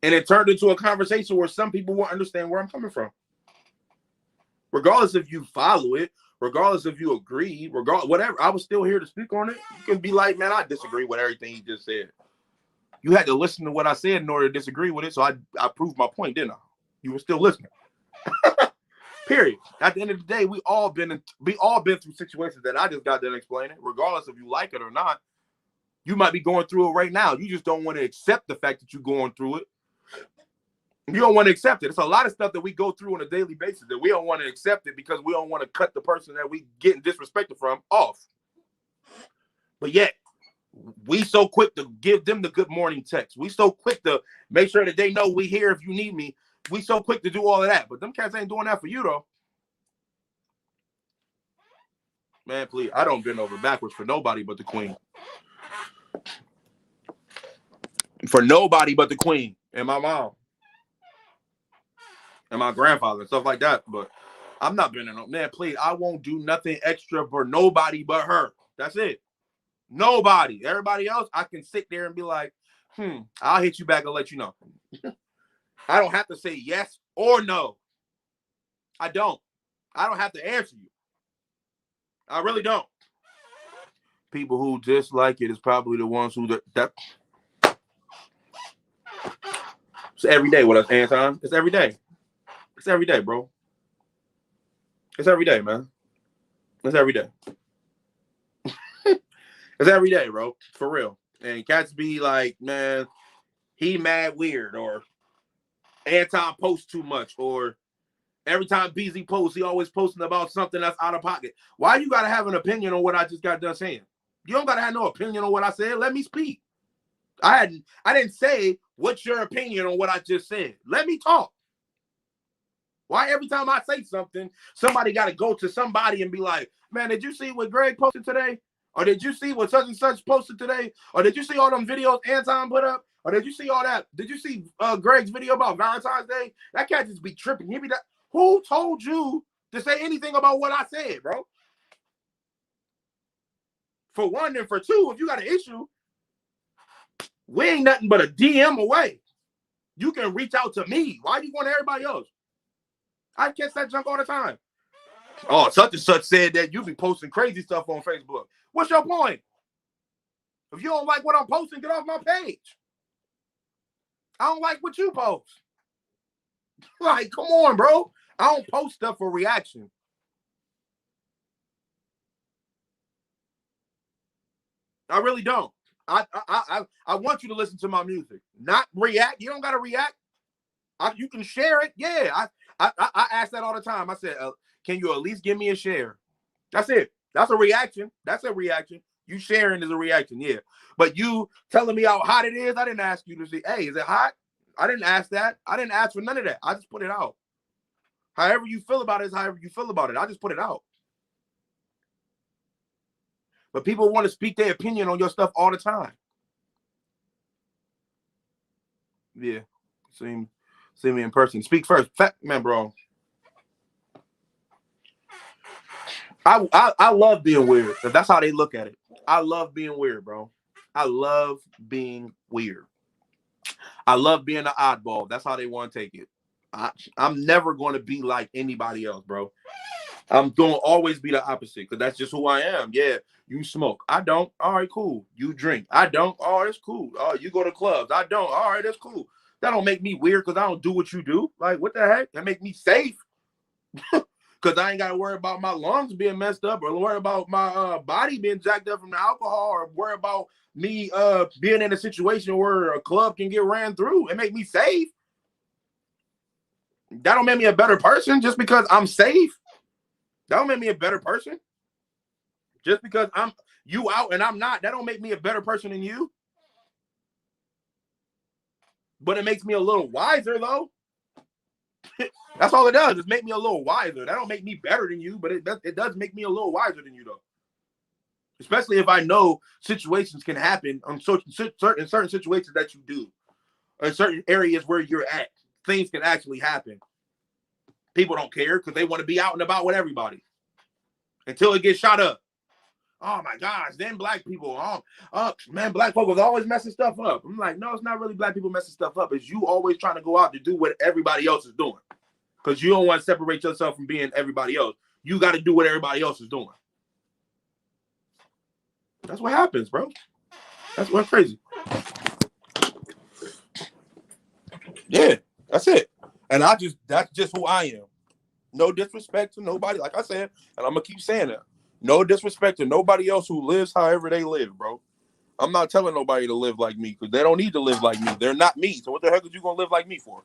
And it turned into a conversation where some people won't understand where I'm coming from. Regardless if you follow it, regardless if you agree, regardless, whatever, I was still here to speak on it. You can be like, man, I disagree with everything he just said. You had to listen to what I said in order to disagree with it, so I proved my point, didn't I? You were still listening. Period. At the end of the day, we all been through situations that I just got done explaining, regardless if you like it or not. You might be going through it right now. You just don't want to accept the fact that you're going through it. You don't want to accept it. It's a lot of stuff that we go through on a daily basis that we don't want to accept it because we don't want to cut the person that we getting disrespected from off. But yet, we so quick to give them the good morning text. We so quick to make sure that they know we here if you need me. We so quick to do all of that. But them cats ain't doing that for you, though. Man, please. I don't bend over backwards for nobody but the queen. For nobody but the queen and my mom. And my grandfather and stuff like that. But I'm not bending up. Man, please, I won't do nothing extra for nobody but her. That's it. Nobody. Everybody else, I can sit there and be like, I'll hit you back and let you know. I don't have to say yes or no. I don't. I don't have to answer you. I really don't. People who dislike it is probably the ones who that. It's every day with us, Anton. It's every day. It's every day, bro. It's every day, man. It's every day. It's every day, bro. For real. And cats be like, man, he mad weird, or Anton posts too much, or every time BZ posts, he always posting about something that's out of pocket. Why you gotta have an opinion on what I just got done saying? You don't gotta have no opinion on what I said. Let me speak. I didn't say what's your opinion on what I just said. Let me talk. Why every time I say something, somebody got to go to somebody and be like, man, did you see what Greg posted today? Or did you see what such and such posted today? Or did you see all them videos Anton put up? Or did you see all that? Did you see Greg's video about Valentine's Day? That cat just be tripping. He be that. Who told you to say anything about what I said, bro? For one, and for two, if you got an issue, we ain't nothing but a DM away. You can reach out to me. Why do you want everybody else? I catch that junk all the time. Oh, such and such said that you be posting crazy stuff on Facebook. What's your point? If you don't like what I'm posting, get off my page. I don't like what you post. Like, come on, bro. I don't post stuff for reaction. I really don't. I want you to listen to my music, not react. You don't got to react. You can share it. Yeah, I ask that all the time. I said, can you at least give me a share? That's it. That's a reaction. That's a reaction. You sharing is a reaction, yeah. But you telling me how hot it is, I didn't ask you to say, hey, is it hot? I didn't ask that. I didn't ask for none of that. I just put it out. However you feel about it is however you feel about it. I just put it out. But people want to speak their opinion on your stuff all the time. Yeah. See me in person. Speak first. Man, bro. I love being weird. If that's how they look at it. I love being weird, bro. I love being weird. I love being an oddball. That's how they want to take it. I'm never going to be like anybody else, bro. I'm going to always be the opposite because that's just who I am. Yeah, you smoke. I don't. All right, cool. You drink. I don't. Oh, that's cool. Oh, you go to clubs. I don't. All right, that's cool. That don't make me weird because I don't do what you do. Like, what the heck? That make me safe. Because I ain't got to worry about my lungs being messed up or worry about my body being jacked up from the alcohol or worry about me being in a situation where a club can get ran through. It make me safe. That don't make me a better person just because I'm safe. That don't make me a better person. Just because I'm you out and I'm not, that don't make me a better person than you. But it makes me a little wiser, though. That's all it does. Is make me a little wiser. That don't make me better than you, but it does make me a little wiser than you, though. Especially if I know situations can happen on certain situations that you do, in certain areas where you're at. Things can actually happen. People don't care because they want to be out and about with everybody until it gets shot up. Oh my gosh, then black people, man, black folk was always messing stuff up. I'm like, no, it's not really black people messing stuff up. It's you always trying to go out to do what everybody else is doing. Because you don't want to separate yourself from being everybody else. You got to do what everybody else is doing. That's what happens, bro. That's what's crazy. Yeah, that's it. And that's just who I am. No disrespect to nobody, like I said, and I'm gonna keep saying that. No disrespect to nobody else who lives however they live, bro. I'm not telling nobody to live like me because they don't need to live like me. They're not me. So what the heck are you gonna live like me for?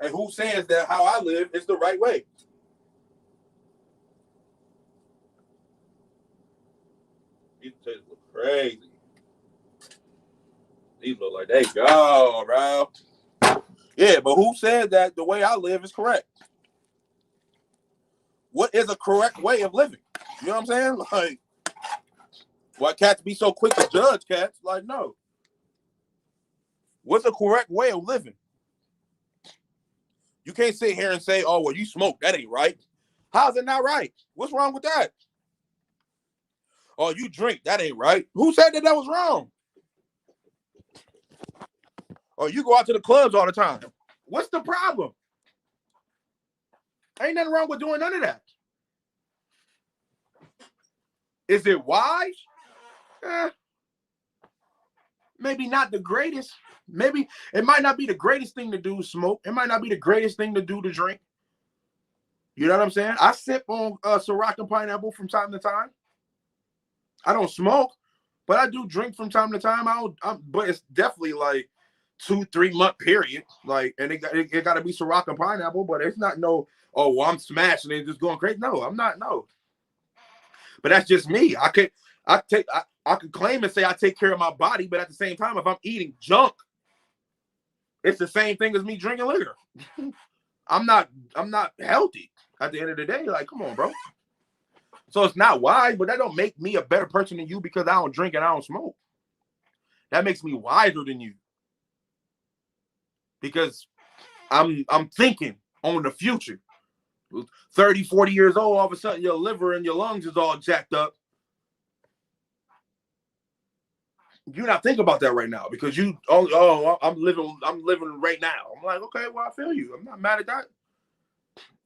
And who says that how I live is the right way? These potatoes look crazy. These look like they go, bro. Yeah, but who said that the way I live is correct? What is a correct way of living? You know what I'm saying? Like, why cats be so quick to judge cats? Like, no. What's a correct way of living? You can't sit here and say, oh, well, you smoke. That ain't right. How's it not right? What's wrong with that? Oh, you drink. That ain't right. Who said that was wrong? Oh, you go out to the clubs all the time. What's the problem? Ain't nothing wrong with doing none of that. Is it wise? Maybe not the greatest. Maybe it might not be the greatest thing to do to smoke. It might not be the greatest thing to do to drink. You know what I'm saying? I sip on Ciroc and pineapple from time to time. I don't smoke, but I do drink from time to time. But it's definitely like 2-3 month period. Like, and it got to be Ciroc and pineapple, but it's not no, oh, well, I'm smashing it, just going crazy. No, I'm not. No. But that's just me. I could claim and say I take care of my body, but at the same time, if I'm eating junk, it's the same thing as me drinking liquor. I'm not healthy at the end of the day. Like, come on, bro. So it's not wise, but that don't make me a better person than you because I don't drink and I don't smoke. That makes me wiser than you. Because I'm thinking on the future. 30, 40 years old, all of a sudden your liver and your lungs is all jacked up. You're not thinking about that right now because I'm living right now. I'm like, okay, well, I feel you. I'm not mad at that.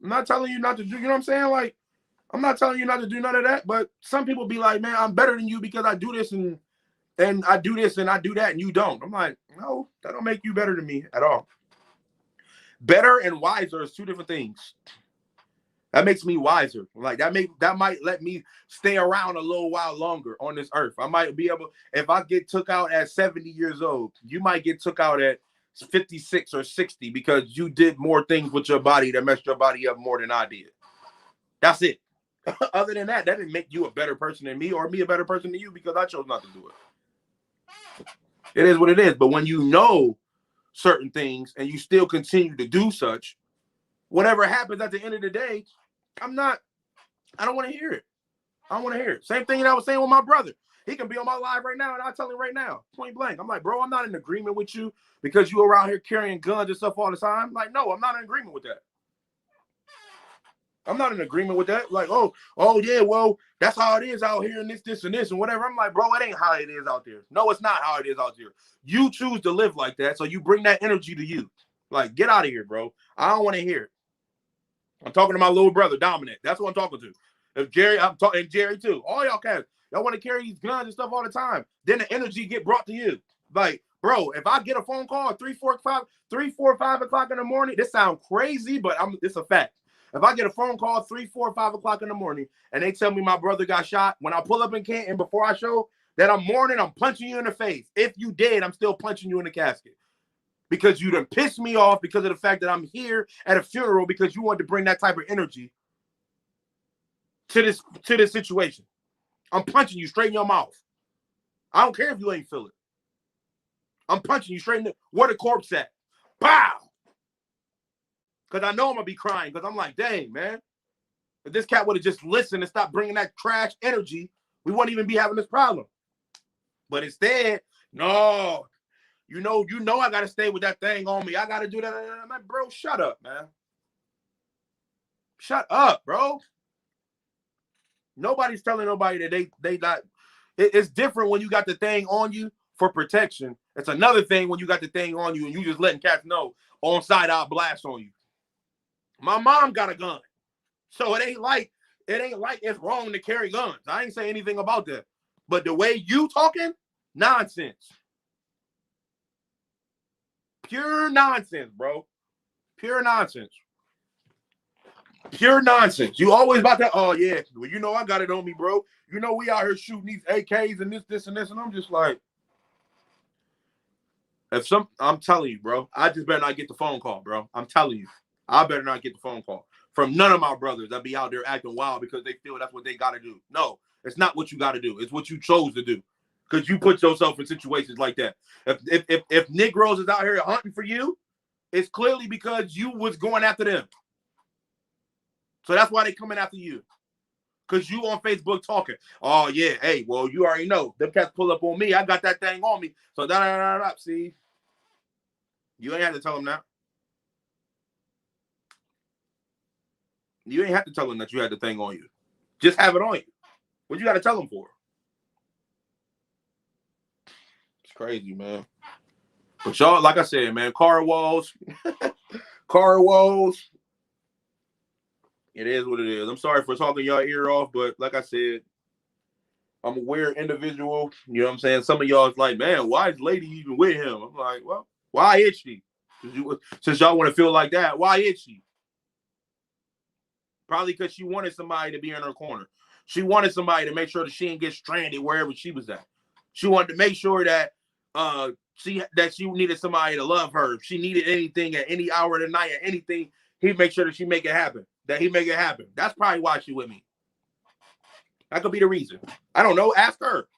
I'm not telling you not to do, you know what I'm saying? Like, I'm not telling you not to do none of that, but some people be like, man, I'm better than you because I do this and I do this and I do that and you don't. I'm like, no, that don't make you better than me at all. Better and wiser is two different things. That makes me wiser. Like that might let me stay around a little while longer on this earth. I might be able, if I get took out at 70 years old, you might get took out at 56 or 60 because you did more things with your body that messed your body up more than I did. That's it. Other than that, that didn't make you a better person than me or me a better person than you because I chose not to do it. It is what it is. But when you know certain things and you still continue to do such, whatever happens at the end of the day, I don't want to hear it. I don't want to hear it. Same thing that I was saying with my brother. He can be on my live right now and I'll tell him right now, point blank. I'm like, bro, I'm not in agreement with you because you around here carrying guns and stuff all the time. Like, no, I'm not in agreement with that. I'm not in agreement with that. Like, oh yeah, well, that's how it is out here and this and this and whatever. I'm like, bro, it ain't how it is out there. No, it's not how it is out here. You choose to live like that, so you bring that energy to you. Like, get out of here, bro. I don't want to hear it. I'm talking to my little brother, Dominic. That's what I'm talking to. If Jerry, I'm talking, and Jerry too. All y'all guys, y'all want to carry these guns and stuff all the time. Then the energy get brought to you. Like, bro, if I get a phone call at 3, 4, 5 o'clock in the morning, this sounds crazy, but it's a fact. If I get a phone call 3, 4, 5 o'clock in the morning and they tell me my brother got shot, when I pull up in Canton before I show that I'm mourning, I'm punching you in the face. If you did, I'm still punching you in the casket. Because you done pissed me off because of the fact that I'm here at a funeral because you wanted to bring that type of energy to this situation. I'm punching you straight in your mouth. I don't care if you ain't feel it. I'm punching you straight in where the corpse at. Bow! Because I know I'm going to be crying because I'm like, dang, man. If this cat would have just listened and stopped bringing that trash energy, we wouldn't even be having this problem. But instead, no. You know, I got to stay with that thing on me. I got to do that. I'm like, bro, shut up, man. Shut up, bro. Nobody's telling nobody that they not. It's different when you got the thing on you for protection. It's another thing when you got the thing on you and you just letting cats know on side out blast on you. My mom got a gun, so it ain't like it's wrong to carry guns. I ain't say anything about that. But the way you talking, nonsense. Pure nonsense, bro. Pure nonsense. Pure nonsense. You always about that. Oh yeah, well, you know I got it on me, bro. You know we out here shooting these AKs and this, and this, and I'm just like, I'm telling you, bro. I just better not get the phone call, bro. I'm telling you, I better not get the phone call from none of my brothers that be out there acting wild because they feel that's what they got to do. No, it's not what you got to do. It's what you chose to do because you put yourself in situations like that. If Negroes is out here hunting for you, it's clearly because you was going after them. So that's why they coming after you. Because you on Facebook talking. Oh, yeah. Hey, well, you already know. Them cats pull up on me. I got that thing on me. So, da-da-da-da-da. See? You ain't have to tell them that. You ain't have to tell them that you had the thing on you. Just have it on you. What you got to tell them for? It's crazy, man. But y'all, like I said, man, car walls. Car walls. It is what it is. I'm sorry for talking y'all ear off, but like I said, I'm a weird individual. You know what I'm saying? Some of y'all is like, man, why is Lady even with him? I'm like, well, why is she? Since y'all want to feel like that, why is she? Probably because she wanted somebody to be in her corner. She wanted somebody to make sure that she didn't get stranded wherever she was at. She wanted to make sure that she needed somebody to love her. If she needed anything at any hour of the night or anything, he'd make sure that she make it happen. That he make it happen. That's probably why she with me. That could be the reason. I don't know. Ask her.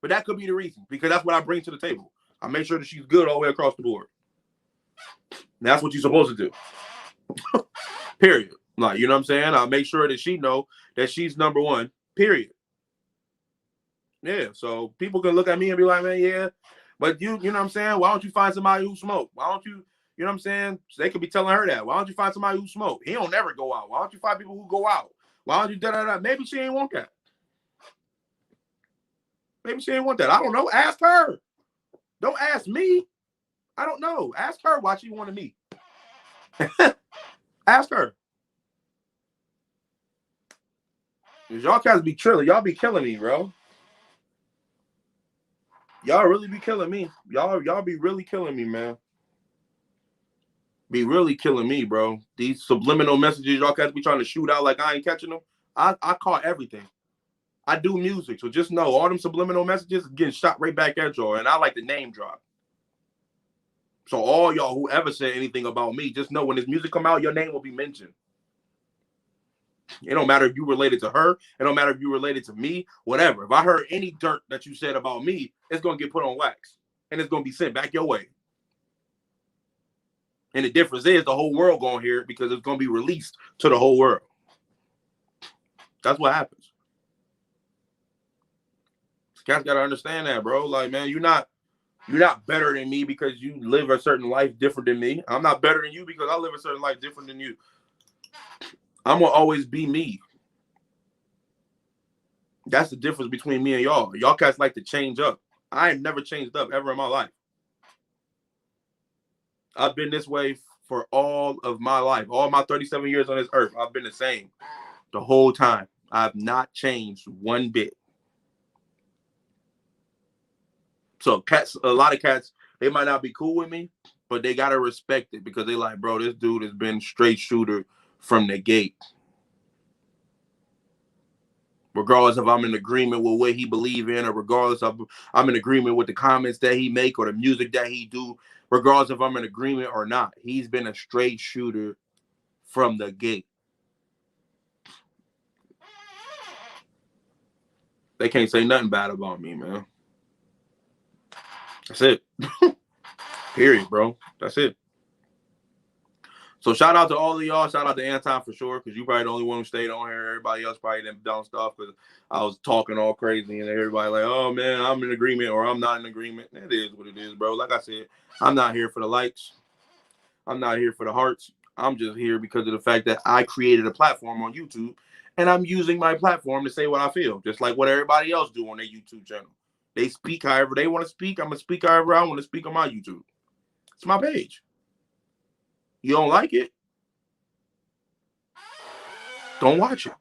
But that could be the reason because that's what I bring to the table. I make sure that she's good all the way across the board. And that's what you're supposed to do. Period. Like, you know what I'm saying? I'll make sure that she know that she's number one. Period. Yeah. So people can look at me and be like, man, yeah. But you know what I'm saying? Why don't you find somebody who smoke? Why don't you? You know what I'm saying? So they could be telling her that. Why don't you find somebody who smoke? He don't never go out. Why don't you find people who go out? Why don't you da-da-da? Maybe she ain't want that. Maybe she ain't want that. I don't know. Ask her. Don't ask me. I don't know. Ask her why she wanted me. Ask her. Y'all guys be trilling. Y'all be killing me, bro. Y'all really be killing me. Y'all be really killing me, man. Be really killing me, bro. These subliminal messages y'all guys be trying to shoot out like I ain't catching them. I caught everything. I do music, so just know all them subliminal messages are getting shot right back at y'all, and I like to name drop. So all y'all who ever said anything about me, just know when this music come out, your name will be mentioned. It don't matter if you related to her. It don't matter if you related to me, whatever. If I heard any dirt that you said about me, it's going to get put on wax, and it's going to be sent back your way. And the difference is the whole world going to hear it because it's going to be released to the whole world. That's what happens. Cats got to understand that, bro. Like, man, you're not better than me because you live a certain life different than me. I'm not better than you because I live a certain life different than you. I'm going to always be me. That's the difference between me and y'all. Y'all cats like to change up. I ain't never changed up ever in my life. I've been this way for all of my life. All my 37 years on this earth, I've been the same the whole time. I've not changed one bit. So cats, a lot of cats, they might not be cool with me, but they got to respect it because they like, bro, this dude has been straight shooter from the gate. Regardless if I'm in agreement with what he believe in or regardless of I'm in agreement with the comments that he make or the music that he do, regardless if I'm in agreement or not, he's been a straight shooter from the gate. They can't say nothing bad about me, man. That's it. Period, bro. That's it. So shout out to all of y'all. Shout out to Anton for sure, because you probably the only one who stayed on here. Everybody else probably didn't done stuff because I was talking all crazy and everybody like, oh man, I'm in agreement or I'm not in agreement. It is what it is, bro. Like I said, I'm not here for the likes. I'm not here for the hearts. I'm just here because of the fact that I created a platform on YouTube And I'm using my platform to say what I feel, just like what everybody else do on their YouTube channel. They speak however they want to speak. I'm going to speak however I want to speak on my YouTube. It's my page. You don't like it? Don't watch it.